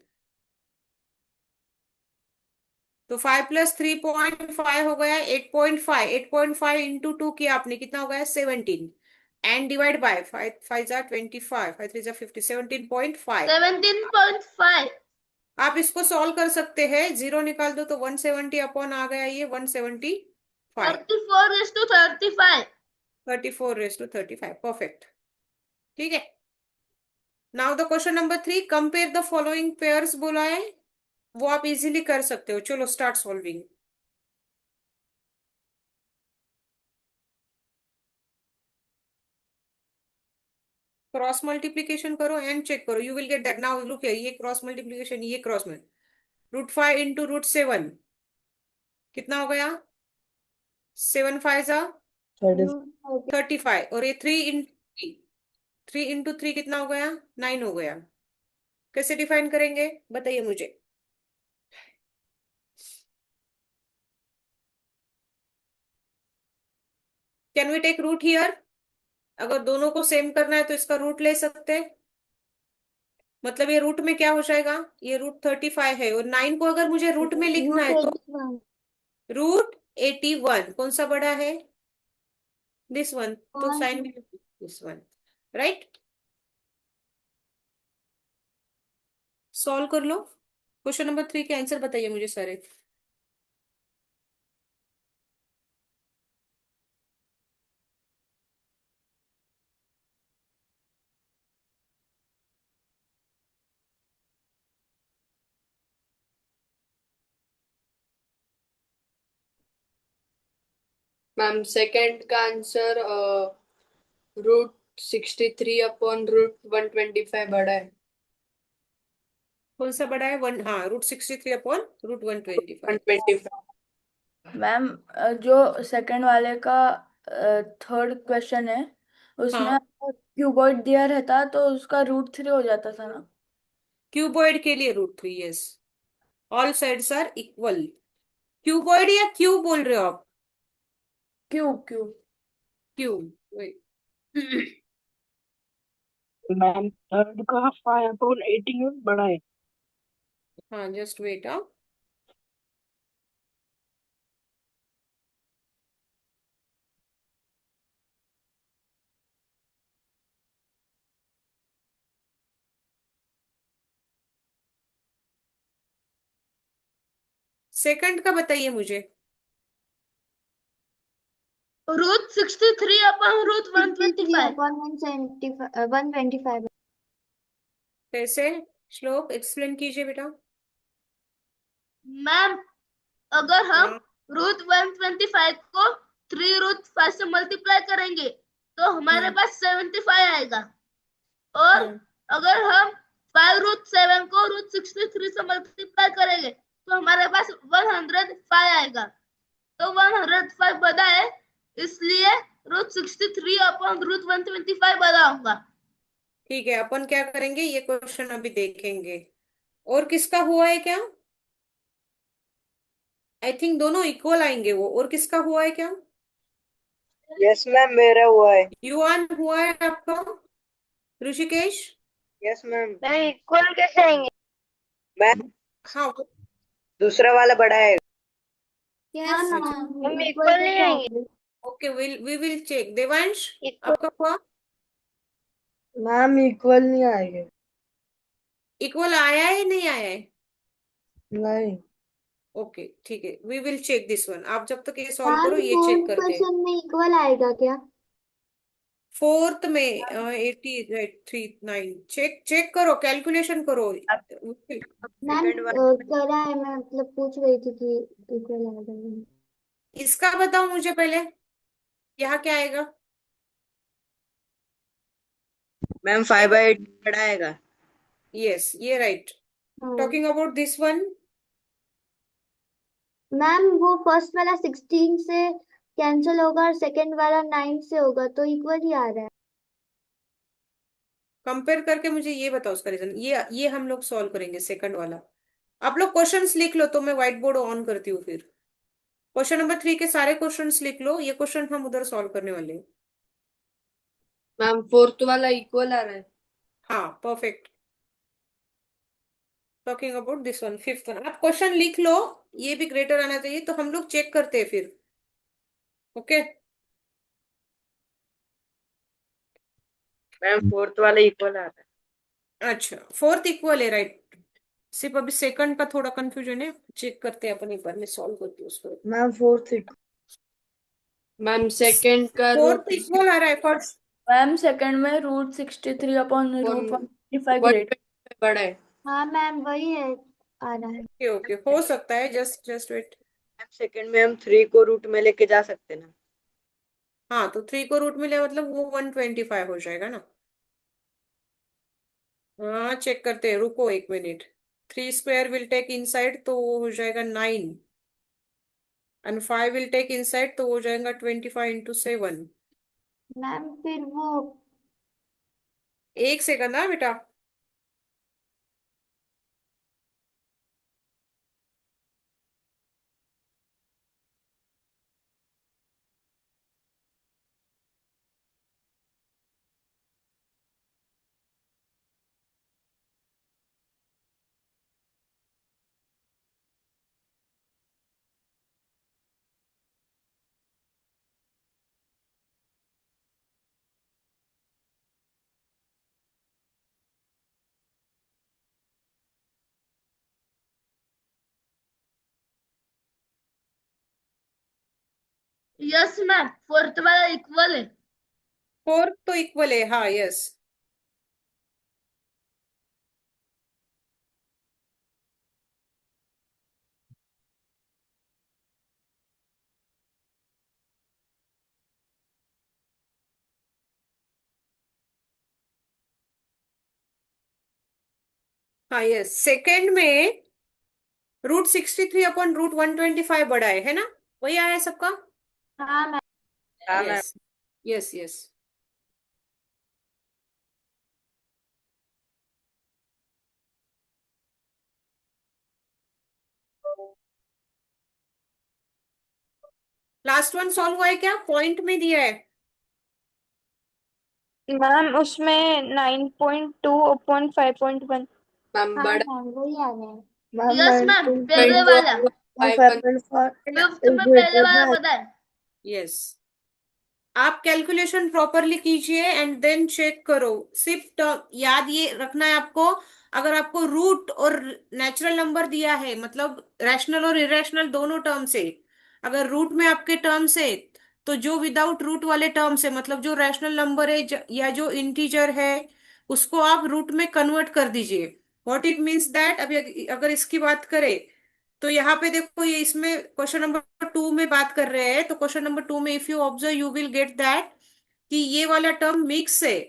[SPEAKER 1] तो 5 + 3.5 हो गया 8.5। 8.5 इंटू 2 किया आपने, कितना हो गया 17। And divide by 5 5 × 25, 5 3 × 50, 17.5।
[SPEAKER 2] 17.5
[SPEAKER 1] आप इसको सॉल्व कर सकते हैं, जीरो निकाल दो तो 170 अपॉन आ गया, ये 175।
[SPEAKER 2] 34:35
[SPEAKER 1] 34 रेस टू 35 परफेक्ट। ठीक है। Now the question number 3, compare the following pairs बोला है, वो आप इजीली कर सकते हो। चलो स्टार्ट सॉल्विंग। क्रॉस मल्टीप्लीकेशन करो एंड चेक करो, you will get that. Now look here, ये क्रॉस मल्टीप्लीकेशन, ये क्रॉस में √5 इंटू √7 कितना हो गया? 7 5 जा 35, और ये 3 इंटू 3 कितना हो गया? 9 हो गया। कैसे डिफाइन करेंगे बताइए मुझे। Can we take root here? अगर दोनों को सेम करना है तो इसका रूट ले सकते हैं। मतलब ये रूट में क्या हो जाएगा? ये √35 है, और 9 को अगर मुझे रूट में लिखना है तो √81 कौन सा बड़ा है? दिस वन, तो sign this one, right. Solve कर लो। क्वेश्चन नंबर 3 के आंसर बताइए मुझे सारे।
[SPEAKER 7] मैम सेकंड का आंसर √63/√125 बड़ा है।
[SPEAKER 1] कौन सा बड़ा है? वन, हाँ, √63/√125।
[SPEAKER 7] 125।
[SPEAKER 9] मैम जो सेकंड वाले का थर्ड क्वेश्चन है उसमें
[SPEAKER 1] हाँ,
[SPEAKER 9] क्यूबॉइड दिया रहता तो उसका √3 हो जाता था ना।
[SPEAKER 1] क्यूबॉइड के लिए √3, yes. All sides are equal. Cuboid या क्यूब बोल रहे हो आप?
[SPEAKER 9] Cube cube.
[SPEAKER 1] क्यूब, वही।
[SPEAKER 6] मैम थर्ड का 5/18 बड़ा है।
[SPEAKER 1] हाँ, जस्ट वेट। हाँ, सेकंड का बताइए मुझे।
[SPEAKER 2] √63/√125।
[SPEAKER 5] 125।
[SPEAKER 1] कैसे? श्लोक एक्सप्लेन कीजिए बेटा।
[SPEAKER 2] मैम अगर हम
[SPEAKER 1] हाँ।
[SPEAKER 2] √125 को 3√5 से मल्टीप्लाई करेंगे तो हमारे पास 75 आएगा। और
[SPEAKER 1] हम्म
[SPEAKER 2] अगर हम 5√7 को √63 से मल्टीप्लाई करेंगे तो हमारे पास 105 आएगा। तो 105 बड़ा है, इसलिए √63/√125 बड़ा होगा।
[SPEAKER 1] ठीक है, अपन क्या करेंगे, ये क्वेश्चन अभी देखेंगे। और किसका हुआ है क्या? आई थिंक दोनों इक्वल आएंगे वो। और किसका हुआ है क्या?
[SPEAKER 4] यस मैम, मेरा हुआ है।
[SPEAKER 1] युवान हुआ है आपका? ऋषिकेश?
[SPEAKER 4] Yes ma'am.
[SPEAKER 3] नहीं, इक्वल कैसे आएंगे?
[SPEAKER 4] मैम
[SPEAKER 1] हाँ,
[SPEAKER 4] दूसरा वाला बड़ा है।
[SPEAKER 5] हाँ ना,
[SPEAKER 3] हम
[SPEAKER 5] इक्वल
[SPEAKER 3] इक्वल नहीं
[SPEAKER 5] कैसे
[SPEAKER 3] आएंगे।
[SPEAKER 5] आएंगे?
[SPEAKER 1] Okay, we will check. Devansh,
[SPEAKER 3] equal
[SPEAKER 1] आपका हुआ?
[SPEAKER 6] मैम इक्वल नहीं आएंगे।
[SPEAKER 1] इक्वल आया है नहीं आया है?
[SPEAKER 6] नहीं।
[SPEAKER 1] ओके, ठीक है, we will check this one. आप जब तक ये सॉल्व
[SPEAKER 5] मैम
[SPEAKER 1] करो, ये चेक
[SPEAKER 5] फोर्थ
[SPEAKER 1] करते हैं।
[SPEAKER 5] क्वेश्चन में इक्वल आएगा क्या?
[SPEAKER 1] फोर्थ में 83 9, चेक चेक करो, कैलकुलेशन करो।
[SPEAKER 5] मैम
[SPEAKER 4] सेकंड वाला
[SPEAKER 5] करा है, मैं मतलब पूछ रही थी कि इक्वल आएगा या नहीं।
[SPEAKER 1] इसका बताओ मुझे पहले, यहाँ क्या आएगा?
[SPEAKER 4] मैम 5/8 बड़ा आएगा।
[SPEAKER 1] यस, ये राइट।
[SPEAKER 5] हाँ
[SPEAKER 1] talking about this one,
[SPEAKER 5] ma'am, वो फर्स्ट वाला 16 से कैंसिल होगा और सेकंड वाला 9 से होगा, तो इक्वल ही आ रहा है।
[SPEAKER 1] कंपेयर करके मुझे ये बताओ उसका रीजन। ये हम लोग सॉल्व करेंगे सेकंड वाला। आप लोग क्वेश्चंस लिख लो, तो मैं व्हाइट बोर्ड ऑन करती हूँ फिर। क्वेश्चन नंबर 3 के सारे क्वेश्चंस लिख लो, ये क्वेश्चन हम उधर सॉल्व करने वाले हैं।
[SPEAKER 7] मैम फोर्थ वाला इक्वल आ रहा है।
[SPEAKER 1] हाँ, perfect. Talking about this one, fifth one, आप क्वेश्चन लिख लो। ये भी ग्रेटर आना चाहिए, तो हम लोग चेक करते हैं फिर। ओके।
[SPEAKER 4] मैम फोर्थ वाला इक्वल आ रहा है।
[SPEAKER 1] अच्छा, फोर्थ इक्वल है, राइट। सिर्फ अभी सेकंड का थोड़ा कंफ्यूजन है, चेक करते हैं अपन एक बार। मैं सॉल्व करती हूँ उसको।
[SPEAKER 6] Ma'am fourth equal.
[SPEAKER 7] Ma'am second का
[SPEAKER 1] फोर्थ इक्वल आ रहा है फर्स्ट।
[SPEAKER 9] मैम सेकंड में √63/√1 125 ग्रेट।
[SPEAKER 7] 125 बड़ा है।
[SPEAKER 5] हाँ मैम वही है आ रहा है।
[SPEAKER 1] ओके ओके, हो सकता है, जस्ट वेट।
[SPEAKER 4] मैम सेकंड में हम 3 को रूट में लेके जा सकते ना।
[SPEAKER 1] हाँ, तो 3 को रूट में ले मतलब वो 125 हो जाएगा ना। हाँ, चेक करते हैं, रुको 1 minute. 3 square will take inside तो वो हो जाएगा 9, एंड 5 विल टेक इनसाइड तो हो जाएगा 25 × 7।
[SPEAKER 5] मैम फिर वो
[SPEAKER 1] 1 सेकंड ना बेटा।
[SPEAKER 2] यस मैम, फोर्थ वाला इक्वल है।
[SPEAKER 1] 4 तो इक्वल है, हाँ यस। हाँ यस, सेकंड में √63/√125 बड़ा है ना? वही आया है सबका।
[SPEAKER 5] हाँ मैम।
[SPEAKER 4] हाँ ma'am.
[SPEAKER 1] Yes yes yes. Last one solve हुआ है क्या? पॉइंट में दिया है।
[SPEAKER 8] मैम उसमें 9.2 अपॉन 5.1।
[SPEAKER 7] मैम
[SPEAKER 5] हाँ
[SPEAKER 7] बड़ा
[SPEAKER 5] मैम वही आ रहा है।
[SPEAKER 9] मैम
[SPEAKER 2] यस मैम, पहले
[SPEAKER 9] 9.2
[SPEAKER 2] वाला
[SPEAKER 9] 5.4
[SPEAKER 2] फिफ्थ
[SPEAKER 9] is
[SPEAKER 2] में पहले
[SPEAKER 9] greater
[SPEAKER 2] वाला
[SPEAKER 9] than।
[SPEAKER 2] बताए।
[SPEAKER 1] यस, आप कैलकुलेशन प्रॉपरली कीजिए एंड देन चेक करो। सिर्फ याद ये रखना है आपको, अगर आपको रूट और नेचुरल नंबर दिया है, मतलब रैशनल और इरेशनल दोनों टर्म से, अगर रूट में आपके टर्म्स है, तो जो विदाउट रूट वाले टर्म्स है, मतलब जो रैशनल नंबर है या जो इंटीजर है, उसको आप रूट में कन्वर्ट कर दीजिए। व्हाट इट मीन्स दैट, अभी अगर इसकी बात करें तो यहाँ पे देखो, ये इसमें क्वेश्चन नंबर 2 में बात कर रहे हैं, तो क्वेश्चन नंबर 2 में if you observe you will get that कि ये वाला टर्म मिक्स है।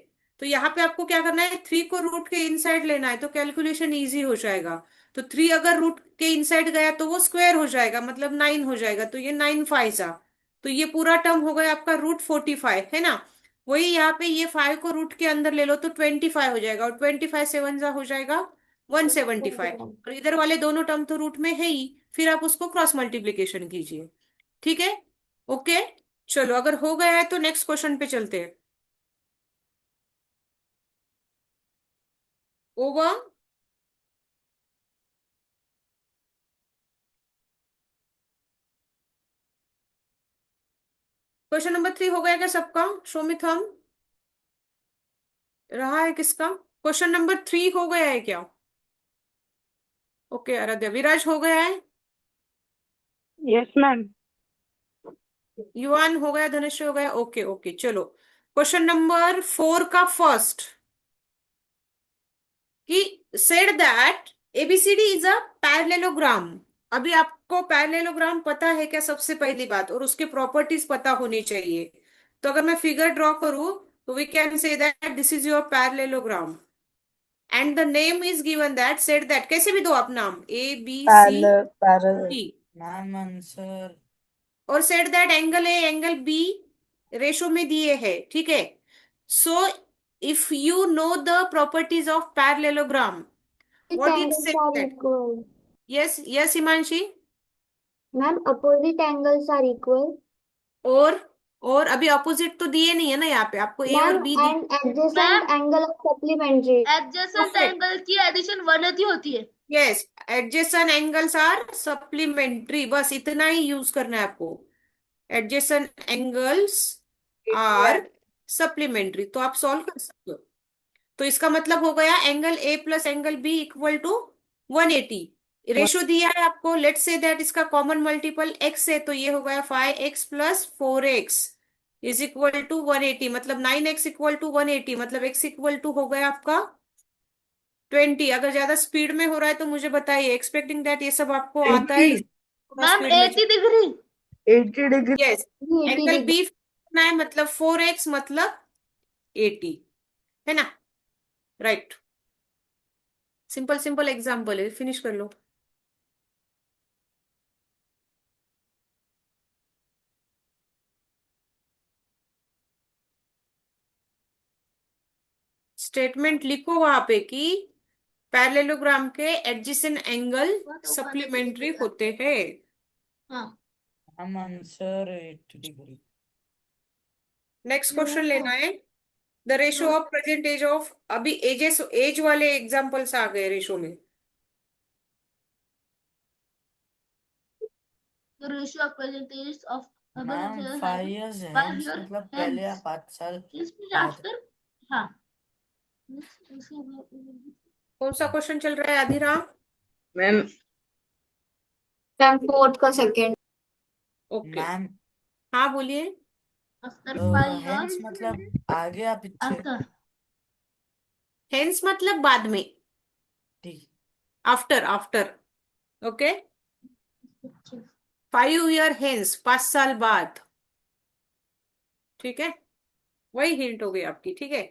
[SPEAKER 1] तो यहाँ पे आपको क्या करना है, 3 को रूट के इनसाइड लेना है, तो कैलकुलेशन इजी हो जाएगा। तो 3 अगर रूट के इनसाइड गया तो वो स्क्वायर हो जाएगा, मतलब 9 हो जाएगा, तो ये 9 5 तो ये पूरा टर्म हो गया आपका √45, है ना? वही यहाँ पे ये 5 को रूट के अंदर ले लो तो 25 हो जाएगा, और 25 7 हो जाएगा 175, और इधर वाले दोनों टर्म तो रूट में है ही, फिर आप उसको क्रॉस मल्टीप्लीकेशन कीजिए। ठीक है, ओके। चलो, अगर हो गया है तो नेक्स्ट क्वेश्चन पे चलते हैं। ओवर। क्वेश्चन नंबर 3 हो गया क्या सबका? शो मी थम। रहा है किसका? क्वेश्चन नंबर 3 हो गया है क्या? ओके, आराध्या। विराज हो गया है?
[SPEAKER 6] Yes, ma'am.
[SPEAKER 1] युवान हो गया? धनुष हो गया? ओके ओके, चलो। क्वेश्चन नंबर 4 का फर्स्ट, कि said that ABCD is a parallelogram. अभी आपको पैरेललोग्राम पता है क्या, सबसे पहली बात, और उसके प्रॉपर्टीज पता होनी चाहिए। तो अगर मैं फिगर ड्रॉ करूं तो we can say that this is your parallelogram, and the name is given that said that, कैसे भी दो आप नाम, ABC
[SPEAKER 9] parallel.
[SPEAKER 1] D,
[SPEAKER 9] ma'am answer.
[SPEAKER 1] और said that angle A angle B ratio में दिए है, ठीक है? So if you know the properties of parallelogram, what it
[SPEAKER 5] angles
[SPEAKER 1] said
[SPEAKER 5] are
[SPEAKER 1] that.
[SPEAKER 5] Equal.
[SPEAKER 1] Yes yes Himanshi.
[SPEAKER 5] Ma'am opposite angles are equal.
[SPEAKER 1] और और अभी opposite तो दिए नहीं है ना यहाँ पे, आपको ए और
[SPEAKER 5] मैम
[SPEAKER 1] बी दी।
[SPEAKER 5] And adjacent
[SPEAKER 2] ma'am,
[SPEAKER 5] angle of supplementary.
[SPEAKER 2] Adjacent
[SPEAKER 1] perfect,
[SPEAKER 2] angle की एडिशन 180 होती है।
[SPEAKER 1] Yes. Adjacent angles are supplementary, बस इतना ही यूज करना है आपको। एडजेसेंट एंगल्स आर सप्लीमेंट्री, तो आप सॉल्व कर सकते हो। तो इसका मतलब हो गया angle A plus angle B equal to 180। Ratio दिया है आपको, लेट्स से दैट इसका कॉमन मल्टीपल x है, तो ये हो गया 5x plus 4x is equal to 180, मतलब 9x इक्वल टू 180, मतलब x इक्वल टू हो गया आपका 20। अगर ज्यादा स्पीड में हो रहा है तो मुझे बताइए, एक्सपेक्टिंग दैट ये सब आपको आता है,
[SPEAKER 6] 80
[SPEAKER 1] थोड़ा
[SPEAKER 2] मैम
[SPEAKER 1] स्पीड में
[SPEAKER 2] 80 degree
[SPEAKER 6] 80 degree
[SPEAKER 1] yes.
[SPEAKER 5] 80
[SPEAKER 1] angle
[SPEAKER 5] degree.
[SPEAKER 1] B करना है, मतलब 4x मतलब 80, है ना? राइट। सिंपल सिंपल एग्जाम्पल है, फिनिश कर लो। स्टेटमेंट लिखो वहां पे कि पैरेललोग्राम के एडजेसेंट एंगल सप्लीमेंट्री होते हैं।
[SPEAKER 2] हाँ
[SPEAKER 4] हम आंसर 80 डिग्री।
[SPEAKER 1] नेक्स्ट क्वेश्चन लेना है। The ratio of present age of, अभी एजेस एज वाले एग्जांपल्स आ गए रेशो में।
[SPEAKER 2] the ratio of percentage of
[SPEAKER 10] ma'am 5 years है,
[SPEAKER 2] 5 year
[SPEAKER 10] मतलब
[SPEAKER 2] hence
[SPEAKER 10] पहले या 5 साल
[SPEAKER 2] इसमें
[SPEAKER 10] बाद।
[SPEAKER 2] after हाँ
[SPEAKER 1] कौन सा क्वेश्चन चल रहा है आदिराम?
[SPEAKER 4] मैम
[SPEAKER 5] मैम फोर्थ का सेकंड।
[SPEAKER 1] ओके,
[SPEAKER 10] मैम
[SPEAKER 1] हाँ बोलिए।
[SPEAKER 2] after 5
[SPEAKER 10] हेंस
[SPEAKER 2] years
[SPEAKER 10] मतलब आगे या पीछे?
[SPEAKER 2] after
[SPEAKER 1] हेंस मतलब बाद में,
[SPEAKER 10] ठीक।
[SPEAKER 1] After after. Okay, 5 year hence, 5 साल बाद। ठीक है, वही हिंट हो गई आपकी। ठीक है,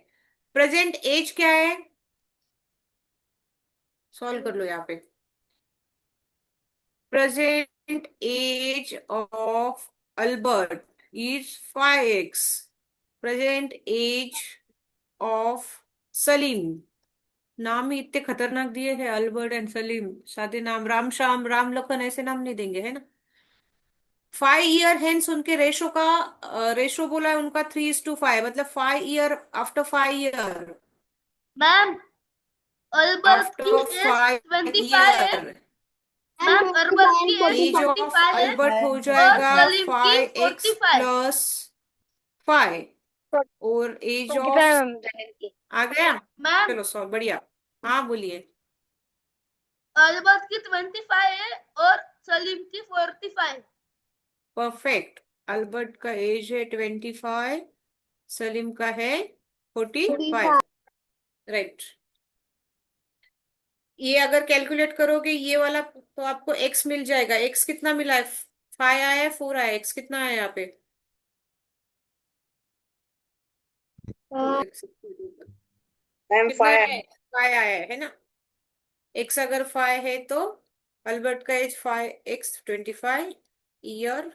[SPEAKER 1] प्रेजेंट एज क्या है? सॉल्व कर लो यहाँ पे। Present age of Albert is 5x। Present age of Salim, नाम ही इतने खतरनाक दिए हैं, अल्बर्ट एंड सलीम, सादे नाम, राम श्याम राम लखन, ऐसे नाम नहीं देंगे, है ना? 5 year हेंस उनके रेशो का, रेशो बोला है उनका 3:5, मतलब 5 year, after 5 year,
[SPEAKER 2] ma'am Albert की
[SPEAKER 1] आफ्टर
[SPEAKER 2] एज 25 है
[SPEAKER 1] 5 year
[SPEAKER 5] मैम
[SPEAKER 2] मैम अल्बर्ट
[SPEAKER 5] 25
[SPEAKER 2] की
[SPEAKER 5] एंड
[SPEAKER 2] एज
[SPEAKER 1] एज
[SPEAKER 5] 45।
[SPEAKER 1] ऑफ
[SPEAKER 2] 25 है
[SPEAKER 1] अल्बर्ट हो
[SPEAKER 2] और
[SPEAKER 1] जाएगा
[SPEAKER 2] सलीम की
[SPEAKER 1] 5x
[SPEAKER 2] 45
[SPEAKER 1] प्लस 5, और एज
[SPEAKER 3] 45
[SPEAKER 1] ऑफ
[SPEAKER 3] मैम जनरल की।
[SPEAKER 1] आ गया।
[SPEAKER 2] मैम
[SPEAKER 1] चलो सॉ बढ़िया, हाँ बोलिए।
[SPEAKER 2] अल्बर्ट की 25 है और सलीम की 45।
[SPEAKER 1] परफेक्ट। अल्बर्ट का एज है 25, सलीम का है 45। राइट। ये अगर कैलकुलेट करोगे ये वाला तो आपको x मिल जाएगा। x कितना मिला है? 5 आया है, 4 आया है, x कितना है यहाँ पे? 2x
[SPEAKER 4] मैम
[SPEAKER 1] कितना
[SPEAKER 4] 5
[SPEAKER 1] है? 5 आया है ना? x अगर 5 है तो अल्बर्ट का एज 5x 25 ईयर,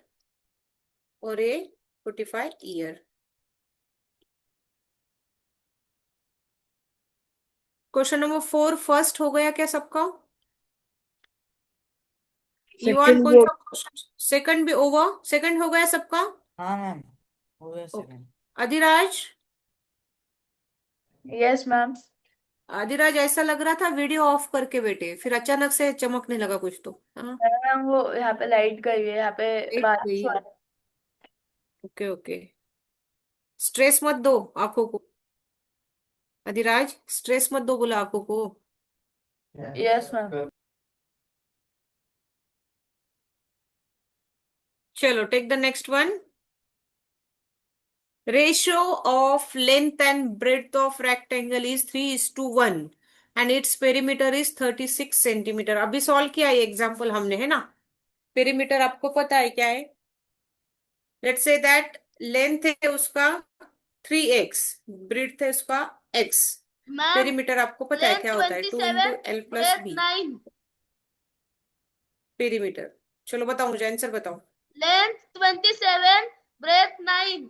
[SPEAKER 1] और ये 45 ईयर। क्वेश्चन नंबर 4 फर्स्ट हो गया क्या सबका? युवान
[SPEAKER 6] सेकंड
[SPEAKER 1] कौन
[SPEAKER 6] वो
[SPEAKER 1] सा क्वेश्चन? सेकंड भी ओवर, सेकंड हो गया सबका?
[SPEAKER 10] हाँ मैम, हो गया
[SPEAKER 1] okay.
[SPEAKER 10] Second.
[SPEAKER 1] Adhiraj,
[SPEAKER 9] yes ma'am.
[SPEAKER 1] Adhiraj ऐसा लग रहा था वीडियो ऑफ करके बैठे, फिर अचानक से चमकने लगा कुछ तो। हाँ,
[SPEAKER 9] मैम वो यहाँ पे लाइट गई है, यहाँ पे
[SPEAKER 1] एक
[SPEAKER 9] बारिश
[SPEAKER 1] गई
[SPEAKER 9] हो
[SPEAKER 1] है।
[SPEAKER 9] रहा है।
[SPEAKER 1] ओके ओके, स्ट्रेस मत दो आंखों को। अधिराज, स्ट्रेस मत दो बोला आंखों को।
[SPEAKER 9] Yes ma'am.
[SPEAKER 1] चलो take the next one. Ratio of length and breadth of rectangle is 3:1 and its perimeter is 36 centimeter. अभी सॉल्व किया ये एग्जाम्पल हमने, है ना? पेरीमीटर आपको पता है क्या है? लेट्स से दैट लेंथ है उसका 3x, ब्रेड्थ है उसका x।
[SPEAKER 2] मैम
[SPEAKER 1] पेरीमीटर आपको पता है
[SPEAKER 2] लेंथ
[SPEAKER 1] क्या होता है? 2
[SPEAKER 2] 27
[SPEAKER 1] into L plus
[SPEAKER 2] breadth
[SPEAKER 1] B.
[SPEAKER 2] 9।
[SPEAKER 1] Perimeter, चलो बताओ मुझे आंसर बताओ।
[SPEAKER 2] Length 27 breadth 9।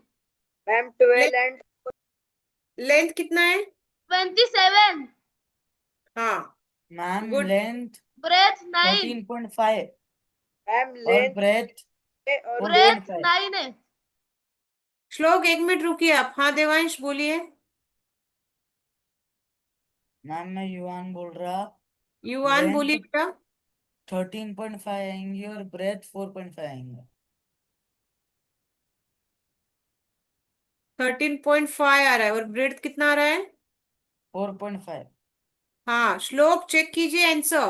[SPEAKER 4] Ma'am 12 and
[SPEAKER 1] length कितना है?
[SPEAKER 2] 27
[SPEAKER 1] हाँ,
[SPEAKER 10] ma'am
[SPEAKER 1] good.
[SPEAKER 10] Length
[SPEAKER 2] breadth 9।
[SPEAKER 10] 13.5
[SPEAKER 4] ma'am
[SPEAKER 10] और
[SPEAKER 4] लेंथ
[SPEAKER 10] ब्रेथ
[SPEAKER 4] और
[SPEAKER 2] ब्रेथ
[SPEAKER 10] 4.5।
[SPEAKER 2] 9 है।
[SPEAKER 1] श्लोक 1 मिनट रुकिए आप। हाँ देवांश बोलिए।
[SPEAKER 10] मैम मैं युवान बोल रहा।
[SPEAKER 1] युवान
[SPEAKER 10] लेंथ
[SPEAKER 1] बोलिए बेटा।
[SPEAKER 10] 13.5 आएंगी और ब्रेथ 4.5 आएंगे।
[SPEAKER 1] 13.5 आ रहा है, और ब्रेड कितना आ रहा है?
[SPEAKER 10] 4.5।
[SPEAKER 1] हाँ, श्लोक चेक कीजिए आंसर।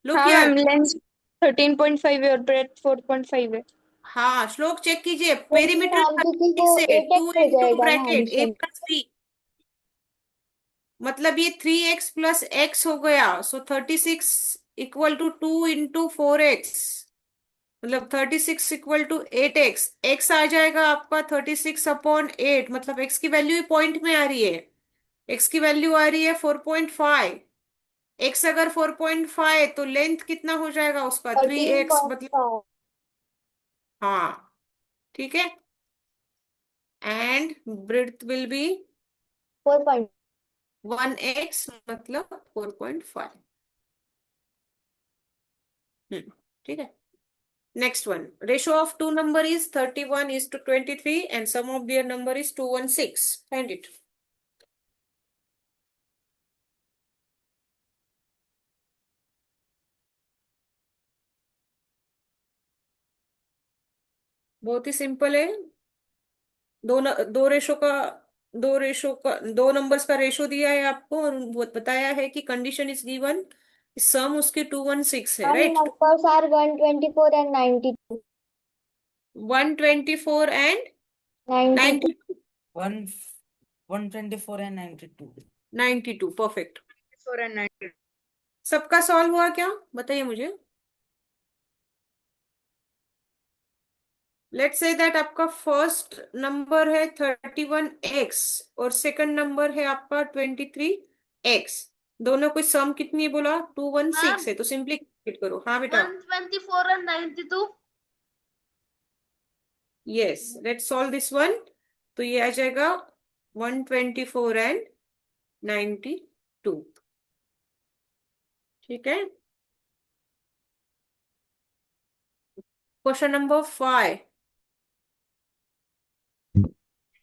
[SPEAKER 1] लुक
[SPEAKER 8] हाँ
[SPEAKER 1] यार।
[SPEAKER 8] मैम, लेंस 13.5 है और ब्रेथ 4.5 है।
[SPEAKER 1] हाँ, श्लोक चेक कीजिए,
[SPEAKER 5] नहीं
[SPEAKER 1] पेरीमीटर
[SPEAKER 5] मैम, क्योंकि वो
[SPEAKER 1] से 2
[SPEAKER 5] 8x हो
[SPEAKER 1] इंटू
[SPEAKER 5] जाएगा ना
[SPEAKER 1] bracket a
[SPEAKER 5] addition.
[SPEAKER 1] Plus B. मतलब ये 3x प्लस x हो गया, सो 36 इक्वल टू 2 into 4x, मतलब 36 इक्वल टू 8x। x आ जाएगा आपका 36/8, मतलब x की वैल्यू पॉइंट में आ रही है, x की वैल्यू आ रही है 4.5। x अगर 4.5 तो लेंथ कितना हो जाएगा उसका, 3x, मतलब
[SPEAKER 5] 13.5
[SPEAKER 1] हाँ ठीक है, and breadth will be
[SPEAKER 5] 4.
[SPEAKER 1] 1x, मतलब 4.5। ठीक है। Next one. Ratio of two number is 31:23 and sum of their number is 216. Find it. बहुत ही सिंपल है। दो नंबर्स का रेशो दिया है आपको और वो बताया है कि कंडीशन इज गिवन, सम उसकी 216 है,
[SPEAKER 5] And
[SPEAKER 1] right.
[SPEAKER 5] numbers are 124 and 92.
[SPEAKER 1] 124 and
[SPEAKER 5] 92.
[SPEAKER 10] 124 and 92.
[SPEAKER 1] 92, perfect.
[SPEAKER 4] 4 and 9.
[SPEAKER 1] सबका सॉल्व हुआ क्या, बताइए मुझे। लेट्स से दैट आपका फर्स्ट नंबर है 31x और सेकंड नंबर है आपका 23x। दोनों को सम कितनी बोला, 216 है, तो सिंपली कैलकुलेट करो। हाँ बेटा,
[SPEAKER 2] 124 and 92.
[SPEAKER 1] Yes, let's solve this one. तो ये आ जाएगा 124 and 92। ठीक है। Question number 5।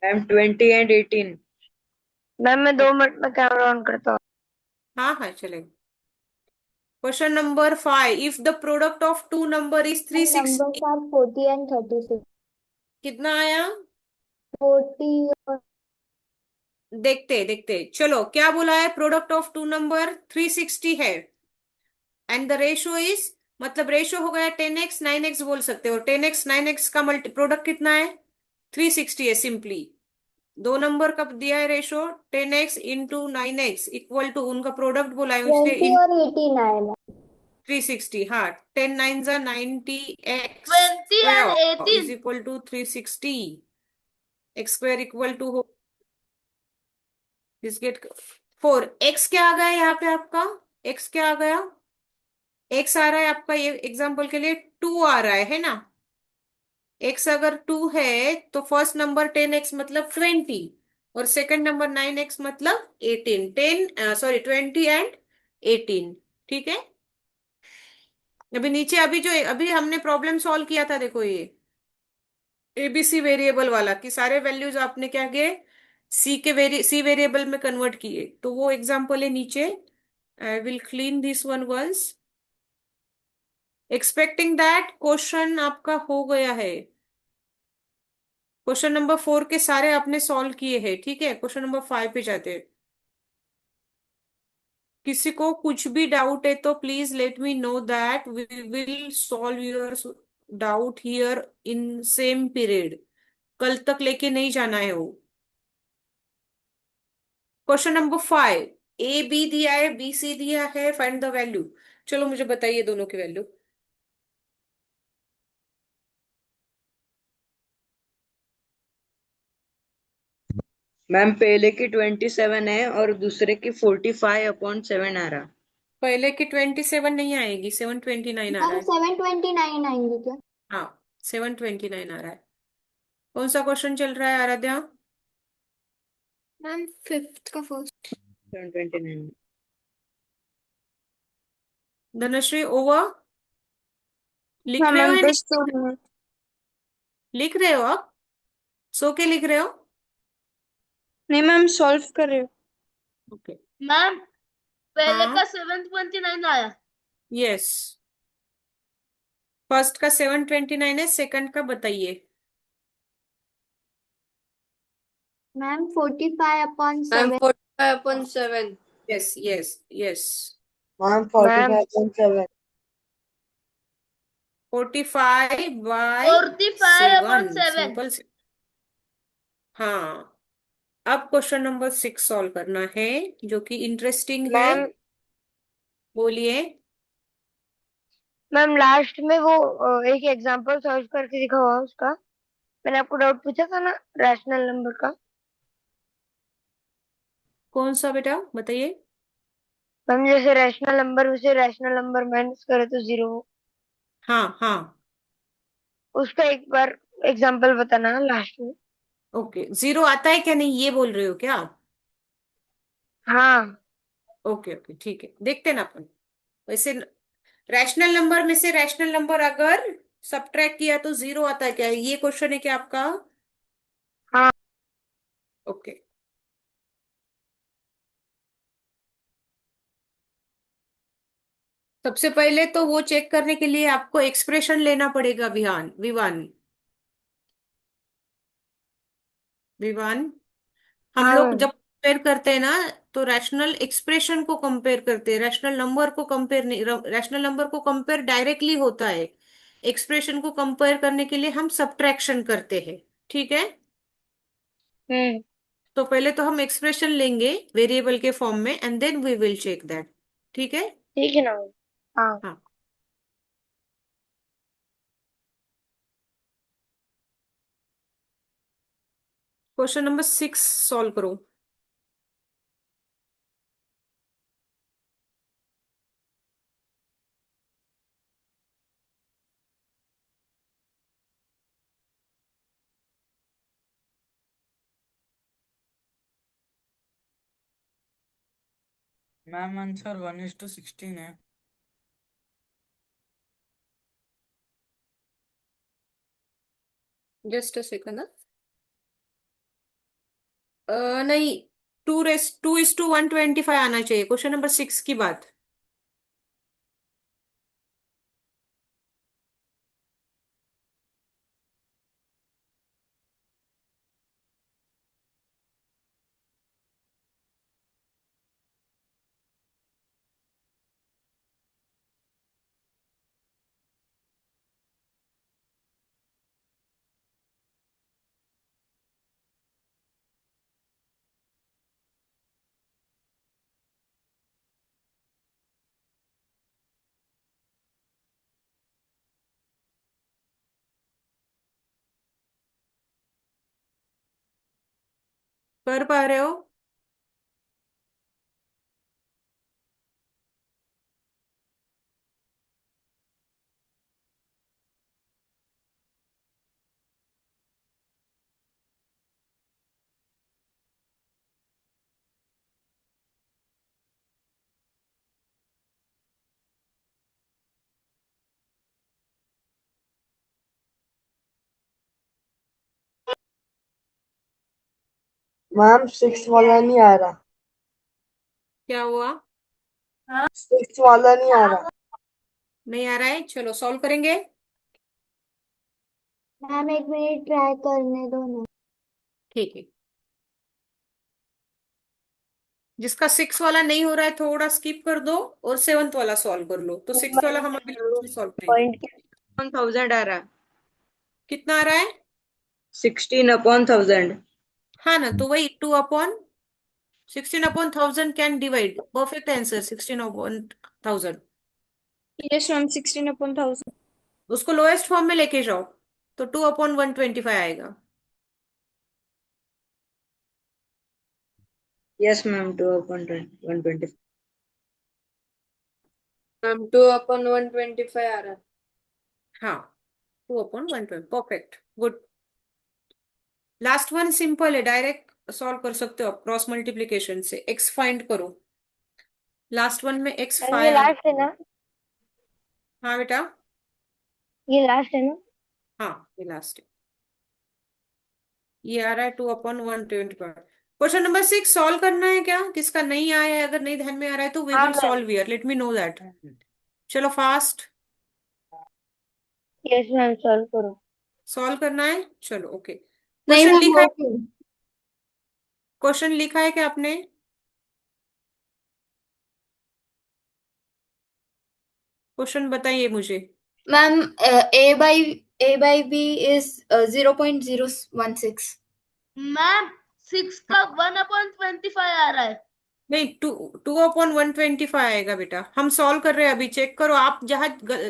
[SPEAKER 4] Ma'am 20 and 18.
[SPEAKER 3] Ma'am मैं 2 मिनट में कैमरा ऑन करता हूँ।
[SPEAKER 1] हाँ हाँ चलेगा। Question number 5, if the product of two number is
[SPEAKER 5] And
[SPEAKER 1] 360,
[SPEAKER 5] numbers are 40 and 36.
[SPEAKER 1] कितना आया,
[SPEAKER 5] 40 और
[SPEAKER 1] देखते देखते चलो। क्या बोला है, प्रोडक्ट ऑफ टू नंबर 360 है एंड द रेशो इज, मतलब रेशो हो गया 10x 9x बोल सकते हो। 10x 9x का मल्टी प्रोडक्ट कितना है, 360 है सिंपली। दो नंबर का दिया है ratio 10x into 9x equal to, उनका प्रोडक्ट बोला है इसलिए
[SPEAKER 5] 20
[SPEAKER 1] इन
[SPEAKER 5] और 18 आएगा।
[SPEAKER 1] 360। हाँ, 10 9 जा 90x
[SPEAKER 2] 20 and
[SPEAKER 1] square is
[SPEAKER 2] 18.
[SPEAKER 1] Equal to 360। x square equal to हो दिस गेट 4। x क्या आ गया यहाँ पे आपका, x क्या आ गया, x आ रहा है आपका, ये एग्जांपल के लिए 2 आ रहा है ना। x अगर 2 है तो फर्स्ट नंबर 10x मतलब 20 और सेकंड नंबर 9x मतलब 18। 20 एंड 18। ठीक है। अभी नीचे अभी जो अभी हमने प्रॉब्लम सॉल्व किया था, देखो ये एबीसी वेरिएबल वाला, कि सारे वैल्यूज आपने क्या किए, सी वेरिएबल में कन्वर्ट किए, तो वो एग्जांपल है नीचे। I will clean this one once, expecting that question आपका हो गया है। क्वेश्चन नंबर 4 के सारे आपने सॉल्व किए हैं, ठीक है। क्वेश्चन नंबर 5 पे जाते हैं। किसी को कुछ भी डाउट है तो please let me know that we will solve your doubt here in same period. कल तक लेके नहीं जाना है वो। क्वेश्चन नंबर 5, ए बी दिया है, बी सी दिया है, फाइंड द वैल्यू। चलो मुझे बताइए दोनों की वैल्यू।
[SPEAKER 4] मैम पहले की 27 है और दूसरे की 45/7 आ रहा।
[SPEAKER 1] पहले की 27 नहीं आएगी, 729 आ रहा
[SPEAKER 5] मैम
[SPEAKER 1] है।
[SPEAKER 5] 729 आएंगे क्या?
[SPEAKER 1] हाँ, 729 आ रहा है। कौन सा क्वेश्चन चल रहा है आराध्या?
[SPEAKER 8] मैम 5th का फर्स्ट।
[SPEAKER 4] 729.
[SPEAKER 1] धनश्री ओवर, लिख
[SPEAKER 8] हाँ
[SPEAKER 1] रहे हो
[SPEAKER 8] मैम
[SPEAKER 1] या नहीं,
[SPEAKER 8] बस 2 मिनट।
[SPEAKER 1] लिख रहे हो आप, सो के लिख रहे हो?
[SPEAKER 8] नहीं मैम सॉल्व कर रहे हो।
[SPEAKER 1] ओके।
[SPEAKER 2] मैम पहले
[SPEAKER 1] हाँ,
[SPEAKER 2] का 729 आया।
[SPEAKER 1] यस, फर्स्ट का 729 है, सेकंड का बताइए।
[SPEAKER 5] Ma'am 45/7.
[SPEAKER 7] Ma'am 45/7.
[SPEAKER 1] Yes yes yes,
[SPEAKER 4] ma'am
[SPEAKER 3] ma'am
[SPEAKER 4] 45/7.
[SPEAKER 1] 45/7,
[SPEAKER 2] 45/7.
[SPEAKER 1] Simple से। हाँ, अब क्वेश्चन नंबर 6 सॉल्व करना है, जो कि इंटरेस्टिंग है।
[SPEAKER 3] मैम
[SPEAKER 1] बोलिए।
[SPEAKER 3] मैम लास्ट में वो एक एग्जांपल सॉल्व करके दिखा हुआ उसका। मैंने आपको डाउट पूछा था ना रैशनल नंबर का।
[SPEAKER 1] कौन सा बेटा, बताइए।
[SPEAKER 3] मैम जैसे रैशनल नंबर में से रैशनल नंबर माइनस करे तो 0 हो,
[SPEAKER 1] हाँ हाँ।
[SPEAKER 3] उसका एक बार एग्जांपल बताना ना लास्ट में।
[SPEAKER 1] ओके, 0 आता है क्या नहीं, ये बोल रहे हो क्या आप?
[SPEAKER 3] हाँ
[SPEAKER 1] ओके ओके, ठीक है, देखते हैं ना अपन। वैसे रैशनल नंबर में से रैशनल नंबर अगर सब्ट्रैक्ट किया तो 0 आता है क्या, ये क्वेश्चन है क्या आपका?
[SPEAKER 3] हाँ।
[SPEAKER 1] ओके। सबसे पहले तो वो चेक करने के लिए आपको एक्सप्रेशन लेना पड़ेगा, विहान विवान विवान। हम
[SPEAKER 3] हाँ
[SPEAKER 1] लोग
[SPEAKER 3] मैम।
[SPEAKER 1] जब कंपेयर करते हैं ना, तो रैशनल एक्सप्रेशन को कंपेयर करते हैं, रैशनल नंबर को कंपेयर नहीं। रैशनल नंबर को कंपेयर डायरेक्टली होता है, एक्सप्रेशन को कंपेयर करने के लिए हम सब्ट्रैक्शन करते हैं। ठीक है।
[SPEAKER 3] हम्म।
[SPEAKER 1] तो पहले तो हम एक्सप्रेशन लेंगे वेरिएबल के फॉर्म में, and then we will check that. ठीक है।
[SPEAKER 3] ठीक है ना मैम। हाँ।
[SPEAKER 1] हाँ। क्वेश्चन नंबर 6 सॉल्व करो।
[SPEAKER 10] मैम आंसर 1:16 है।
[SPEAKER 1] Just a second. नहीं, 2:125 आना चाहिए क्वेश्चन नंबर 6 की बात। कर पा रहे हो?
[SPEAKER 6] मैम 6 वाला नहीं आ रहा।
[SPEAKER 1] क्या हुआ?
[SPEAKER 6] 6 वाला नहीं आ रहा।
[SPEAKER 1] नहीं आ रहा है, चलो सॉल्व करेंगे।
[SPEAKER 5] मैम 1 मिनट ट्राई करने दो ना।
[SPEAKER 1] ठीक है। जिसका 6 वाला नहीं हो रहा है थोड़ा स्किप कर दो, और 7th वाला सॉल्व कर लो। तो 6 वाला हम अभी लास्ट में सॉल्व करेंगे।
[SPEAKER 3] पॉइंट
[SPEAKER 4] 1000 आ रहा।
[SPEAKER 1] कितना आ रहा है?
[SPEAKER 4] 16/1000।
[SPEAKER 1] हाँ ना, तो वही 2/16/1000 can divide, perfect answer 16/1000।
[SPEAKER 8] Yes ma'am 16/1000।
[SPEAKER 1] उसको लोएस्ट फॉर्म में लेके जाओ, तो 2/125 आएगा।
[SPEAKER 4] Yes ma'am, 2/120 120।
[SPEAKER 7] मैम 2/125 आ रहा है।
[SPEAKER 1] हाँ, 2/120, perfect, good. Last one simple है, डायरेक्ट सॉल्व कर सकते हो आप क्रॉस मल्टीप्लीकेशन से। एक्स फाइंड करो। लास्ट वन में एक्स
[SPEAKER 3] मैम ये
[SPEAKER 1] 5 आना
[SPEAKER 3] लास्ट है
[SPEAKER 1] चाहिए।
[SPEAKER 3] ना?
[SPEAKER 1] हाँ बेटा।
[SPEAKER 3] ये लास्ट है ना?
[SPEAKER 1] हाँ, ये लास्ट है। ये आ रहा है 2/120। क्वेश्चन नंबर 6 सॉल्व करना है क्या? किसका नहीं आया है, अगर नहीं ध्यान में आ रहा है तो वी
[SPEAKER 3] हाँ
[SPEAKER 1] will
[SPEAKER 3] ma'am.
[SPEAKER 1] Solve here, late me know that. चलो फास्ट।
[SPEAKER 3] यस मैम सॉल्व करो।
[SPEAKER 1] सॉल्व करना है, चलो ओके।
[SPEAKER 7] नहीं
[SPEAKER 1] क्वेश्चन
[SPEAKER 7] मैम
[SPEAKER 1] लिखा है?
[SPEAKER 7] ओके।
[SPEAKER 1] क्वेश्चन लिखा है क्या आपने? क्वेश्चन बताइए मुझे।
[SPEAKER 7] Ma'am A by B is 0.016।
[SPEAKER 2] Ma'am 6 का 1/25 आ रहा है।
[SPEAKER 1] नहीं, 2/125 आएगा बेटा। हम सॉल्व कर रहे हैं अभी, चेक करो आप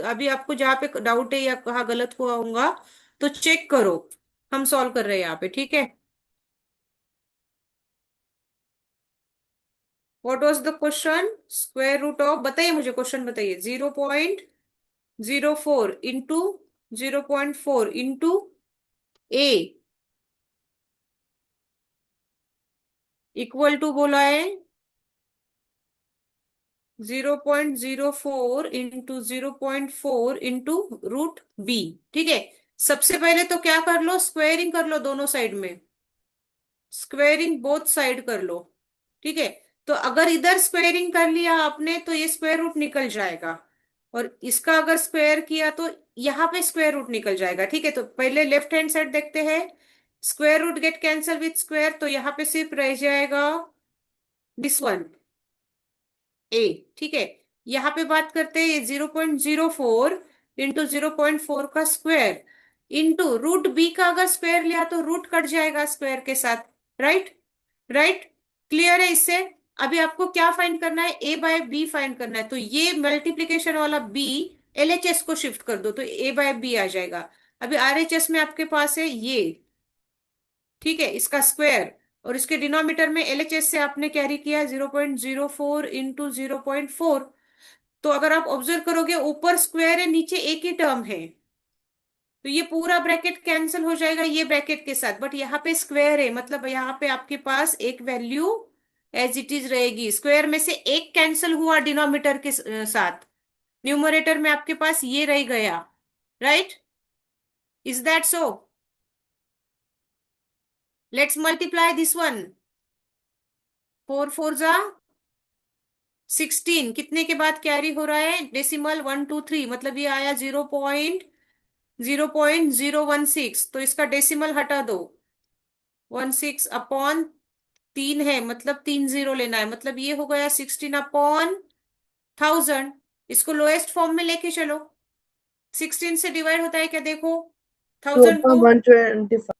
[SPEAKER 1] अभी आपको जहाँ पे डाउट है या कहाँ गलत हुआ होगा तो चेक करो। हम सॉल्व कर रहे हैं यहाँ पे, ठीक है। What was the question? Square root of, बताइए मुझे क्वेश्चन बताइए। 0.04 into 0.4 into A equal to बोला है 0.04 इंटू 0.4 इंटू रूट बी। ठीक है, सबसे पहले तो क्या कर लो, स्क्वेयरिंग कर लो दोनों साइड में, स्क्वेयरिंग बोथ साइड कर लो। ठीक है, तो अगर इधर स्क्वेयरिंग कर लिया आपने तो ये स्क्वायर रूट निकल जाएगा, और इसका अगर स्क्वायर किया तो यहाँ पे स्क्वायर रूट निकल जाएगा। ठीक है, तो पहले लेफ्ट हैंड साइड देखते हैं। Square root get cancel with square, तो यहाँ पे सिर्फ रह जाएगा दिस वन ए। ठीक है, यहाँ पे बात करते हैं 0.04 इंटू 0.4 का स्क्वायर इंटू रूट बी का अगर स्क्वायर लिया तो रूट कट जाएगा स्क्वायर के साथ। राइट, राइट, क्लियर है इससे? अभी आपको क्या फाइंड करना है? ए बाय बी फाइंड करना है, तो ये मल्टीप्लीकेशन वाला बी एलएचएस को शिफ्ट कर दो तो ए बाय बी आ जाएगा। अभी आरएचएस में आपके पास है ये, ठीक है, इसका स्क्वायर, और इसके डिनोमिनेटर में एलएचएस से आपने कैरी किया 0.04 इंटू 0.4। तो अगर आप ऑब्जर्व करोगे ऊपर स्क्वायर है नीचे एक ही टर्म है, तो ये पूरा ब्रैकेट कैंसिल हो जाएगा ये ब्रैकेट के साथ, बट यहाँ पे स्क्वायर है, मतलब यहाँ पे आपके पास एक वैल्यू एज इट इज रहेगी। स्क्वायर में से एक कैंसिल हुआ डिनोमिनेटर के साथ, न्यूमरेटर में आपके पास ये रह गया। Right, is that so? Let's multiply this one. 4 4 जा 16, कितने के बाद कैरी हो रहा है? डेसिमल 1 2 3, मतलब ये आया 0.016, तो इसका डेसिमल हटा दो। 16/3 है, मतलब 30 लेना है, मतलब ये हो गया 16/1000। इसको लोएस्ट फॉर्म में लेके चलो। 16 से डिवाइड होता है क्या देखो, 1000 को
[SPEAKER 6] 125.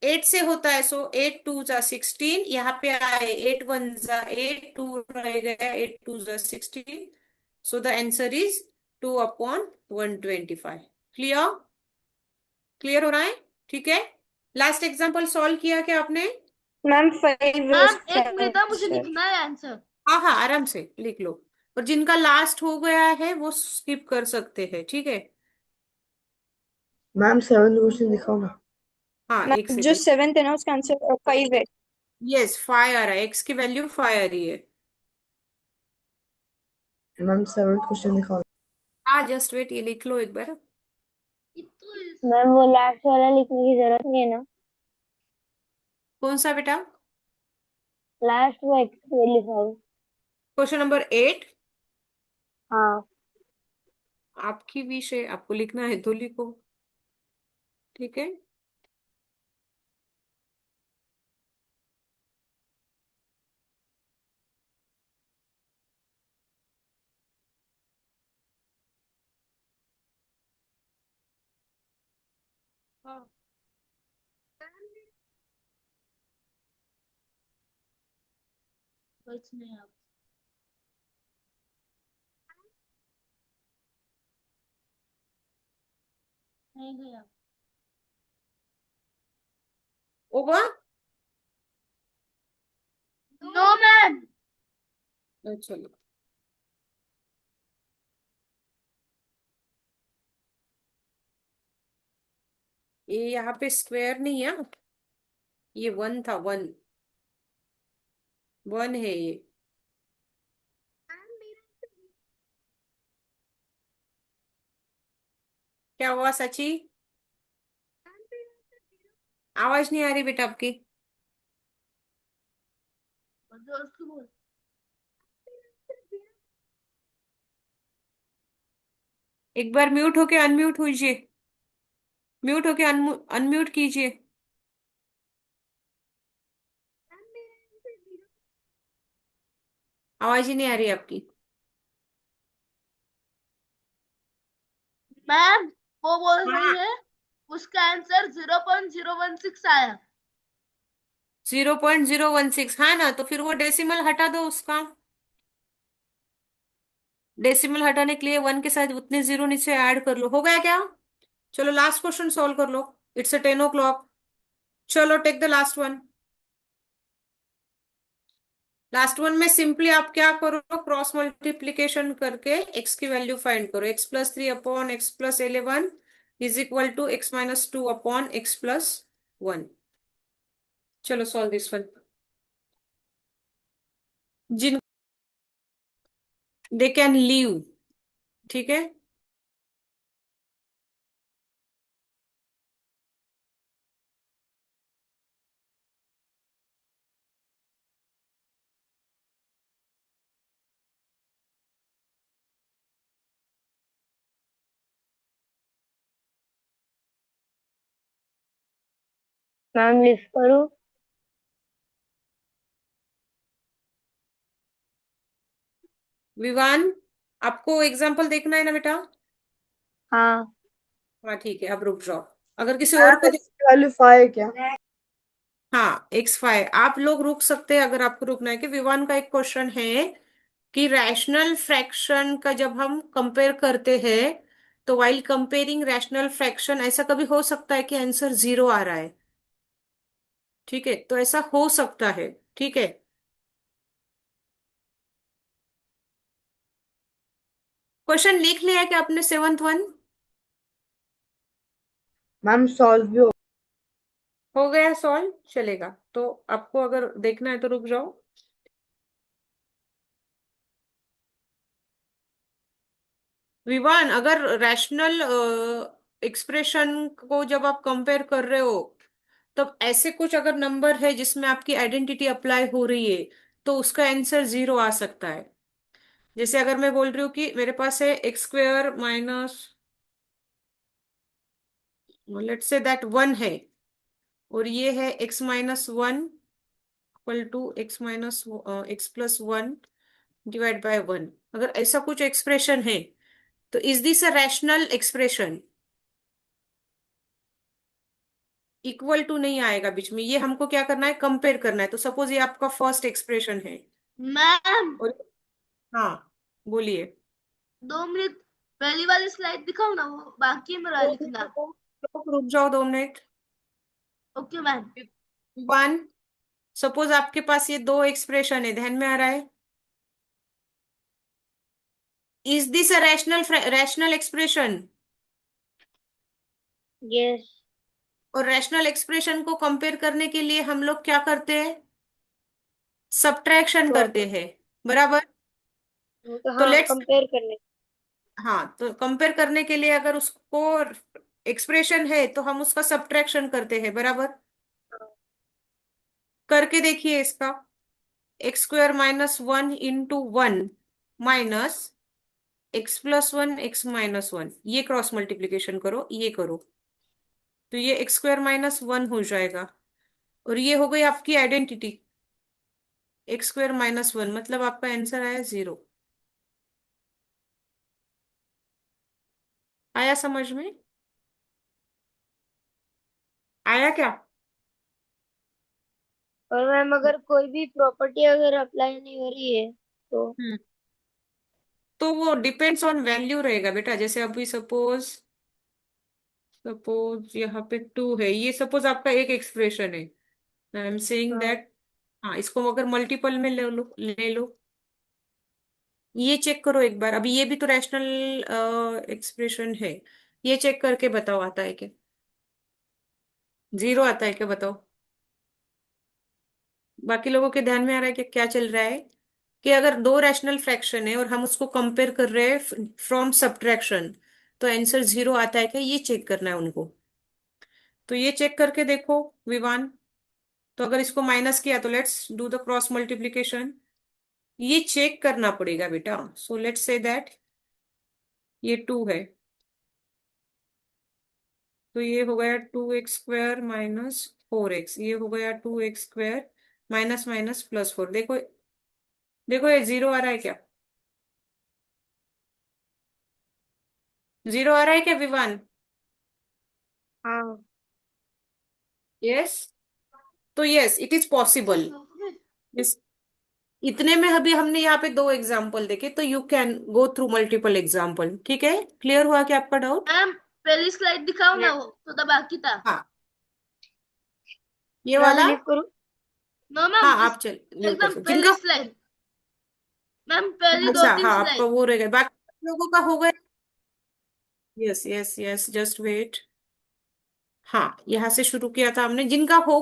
[SPEAKER 1] 8 से होता है, सो 8 2 जा 16, यहाँ पे आए 8 1 जा 8, 2 रह गया, 8 2 जा 16, so the answer is 2/125। Clear? Clear हो रहा है? ठीक है, लास्ट एग्जांपल सॉल्व किया क्या आपने?
[SPEAKER 8] मैम 5
[SPEAKER 2] मैम एक मिनट है, मुझे लिखना है आंसर।
[SPEAKER 1] हाँ हाँ, आराम से लिख लो, और जिनका लास्ट हो गया है वो स्किप कर सकते हैं। ठीक है,
[SPEAKER 6] मैम 7th क्वेश्चन दिखाओ ना.
[SPEAKER 1] हाँ एक
[SPEAKER 8] मैम जो
[SPEAKER 1] सेकेंड।
[SPEAKER 8] 7th है ना उसका आंसर 5 है।
[SPEAKER 1] यस, 5 आ रहा है, एक्स की वैल्यू 5 आ रही है।
[SPEAKER 6] मैम 7th क्वेश्चन दिखाओ.
[SPEAKER 1] हाँ जस्ट वेट, ये लिख लो एक बार।
[SPEAKER 3] मैम वो लास्ट वाला लिखने की जरूरत नहीं है ना?
[SPEAKER 1] कौन सा बेटा?
[SPEAKER 3] लास्ट वो एक्स लिखा हो.
[SPEAKER 1] Question number 8।
[SPEAKER 3] हाँ.
[SPEAKER 1] आपकी विश है, आपको लिखना है तो लिखो। ठीक है, हाँ
[SPEAKER 2] कुछ नहीं आप नहीं गया।
[SPEAKER 1] ओवर।
[SPEAKER 2] No ma'am.
[SPEAKER 1] चलो, ये यहाँ पे स्क्वायर नहीं है, ये 1 था, 1 1 है ये। क्या हुआ सची? आवाज नहीं आ रही बेटा आपकी।
[SPEAKER 2] जोर से बोल।
[SPEAKER 1] एक बार म्यूट होके अनम्यूट कीजिए, म्यूट होके अनम्यूट कीजिए। आवाज ही नहीं आ रही आपकी।
[SPEAKER 2] मैम वो बोल रही
[SPEAKER 1] हाँ,
[SPEAKER 2] है उसका आंसर 0.016 आया।
[SPEAKER 1] 0.016, हाँ ना, तो फिर वो डेसिमल हटा दो उसका। डेसिमल हटाने के लिए 1 के साथ उतने जीरो नीचे ऐड कर लो। हो गया क्या? चलो लास्ट क्वेश्चन सॉल्व कर लो। It's 10 o'clock। चलो take the last one. Last one में सिंपली आप क्या करो, क्रॉस मल्टीप्लीकेशन करके एक्स की वैल्यू फाइंड करो। x+3 upon x+11 is equal to x-2 upon x+1। चलो सॉल्व दिस वन। जिन दे कैन लीव, ठीक है।
[SPEAKER 3] मैम लिस्ट करो।
[SPEAKER 1] विवान, आपको एग्जाम्पल देखना है ना बेटा?
[SPEAKER 3] हाँ
[SPEAKER 1] हाँ ठीक है, अब रुक जाओ। अगर किसी और को
[SPEAKER 6] वैल्यू 5 क्या?
[SPEAKER 1] हाँ x5, आप लोग रुक सकते हैं अगर आपको रुकना है। कि विवान का एक क्वेश्चन है कि रैशनल फ्रैक्शन का जब हम कंपेयर करते हैं, तो वाइल कंपेयरिंग रैशनल फ्रैक्शन ऐसा कभी हो सकता है कि आंसर 0 आ रहा है। ठीक है, तो ऐसा हो सकता है। ठीक है, क्वेश्चन लिख लिया है कि आपने 7th वन?
[SPEAKER 6] मैम सॉल्व भी
[SPEAKER 1] हो गया सॉल्व, चलेगा। तो आपको अगर देखना है तो रुक जाओ। विवान, अगर रैशनल एक्सप्रेशन को जब आप कंपेयर कर रहे हो, तब ऐसे कुछ अगर नंबर है जिसमें आपकी आइडेंटिटी अप्लाई हो रही है, तो उसका आंसर 0 आ सकता है। जैसे अगर मैं बोल रही हूँ कि मेरे पास है x² minus, let's say that 1 है, और ये है x-1 equal to x+1 divide by 1। अगर ऐसा कुछ एक्सप्रेशन है, तो is this a rational expression? Equal to नहीं आएगा बीच में, ये हमको क्या करना है, कंपेयर करना है। तो सपोज ये आपका फर्स्ट एक्सप्रेशन है।
[SPEAKER 2] मैम
[SPEAKER 1] और हाँ, बोलिए।
[SPEAKER 2] 2 मिनट, पहली वाली स्लाइड दिखाओ ना, वो बाकी है मेरा लिखना।
[SPEAKER 1] रुक जाओ 2 मिनट।
[SPEAKER 2] Okay ma'am.
[SPEAKER 1] 1, सपोज आपके पास ये दो एक्सप्रेशन है, ध्यान में आ रहा है? Is this a rational expression?
[SPEAKER 3] Yes.
[SPEAKER 1] और रैशनल एक्सप्रेशन को कंपेयर करने के लिए हम लोग क्या करते हैं, सब्ट्रैक्शन करते हैं, बराबर?
[SPEAKER 3] वो तो
[SPEAKER 1] तो
[SPEAKER 3] हाँ
[SPEAKER 1] लेट्स,
[SPEAKER 3] कंपेयर करने।
[SPEAKER 1] हाँ, तो कंपेयर करने के लिए अगर उसको एक्सप्रेशन है तो हम उसका सब्ट्रैक्शन करते हैं, बराबर? करके देखिए इसका। x² - 1 into 1 minus x+1 x-1, ये क्रॉस मल्टीप्लीकेशन करो, ये करो, तो ये x² - 1 हो जाएगा। और ये हो गई आपकी आइडेंटिटी, x² - 1, मतलब आपका आंसर आया 0। आया समझ में? आया क्या?
[SPEAKER 3] और मैम अगर कोई भी प्रॉपर्टी अगर अप्लाई नहीं हो रही है तो?
[SPEAKER 1] हम्म, तो वो डिपेंड्स ऑन वैल्यू रहेगा बेटा। जैसे अभी सपोज, यहाँ पे 2 है, ये सपोज आपका एक एक्सप्रेशन है। आई एम सेइंग
[SPEAKER 3] हाँ।
[SPEAKER 1] दैट, हाँ, इसको अगर मल्टीपल में ले लो, ये चेक करो एक बार। अभी ये भी तो रैशनल एक्सप्रेशन है। ये चेक करके बताओ आता है क्या, 0 आता है क्या, बताओ। बाकी लोगों के ध्यान में आ रहा है कि क्या चल रहा है? कि अगर दो रैशनल फ्रैक्शन है और हम उसको कंपेयर कर रहे हैं फ्रॉम सब्ट्रैक्शन, तो आंसर 0 आता है क्या, ये चेक करना है उनको। तो ये चेक करके देखो विवान। तो अगर इसको माइनस किया तो let's do the cross multiplication. ये चेक करना पड़ेगा बेटा। सो लेट्स से दैट ये 2 है, तो ये हो गया 2x² माइनस 4x, ये हो गया 2x² माइनस माइनस प्लस 4। देखो, देखो ये 0 आ रहा है क्या? 0 आ रहा है क्या विवान?
[SPEAKER 3] हाँ।
[SPEAKER 1] यस। तो यस इट इज पॉसिबल। इस इतने में अभी हमने यहाँ पे 2 एग्जाम्पल देखे, तो you can go through multiple example. ठीक है, क्लियर हुआ क्या आपका डाउट?
[SPEAKER 2] मैम पहली स्लाइड दिखाओ ना, वो तो बाकी था।
[SPEAKER 1] हाँ, ये
[SPEAKER 3] मैं
[SPEAKER 1] वाला।
[SPEAKER 3] लीव करूँ?
[SPEAKER 2] नो
[SPEAKER 1] हाँ
[SPEAKER 2] मैम,
[SPEAKER 1] आप चल
[SPEAKER 2] एकदम पहली
[SPEAKER 1] जिनका,
[SPEAKER 2] स्लाइड मैम, पहली
[SPEAKER 1] अच्छा
[SPEAKER 2] 2-3
[SPEAKER 1] हाँ आपका
[SPEAKER 2] स्लाइड।
[SPEAKER 1] वो रह गया, बाकी लोगों का हो गया। Yes yes yes, just wait. हाँ यहाँ से शुरू किया था हमने, जिनका हो गया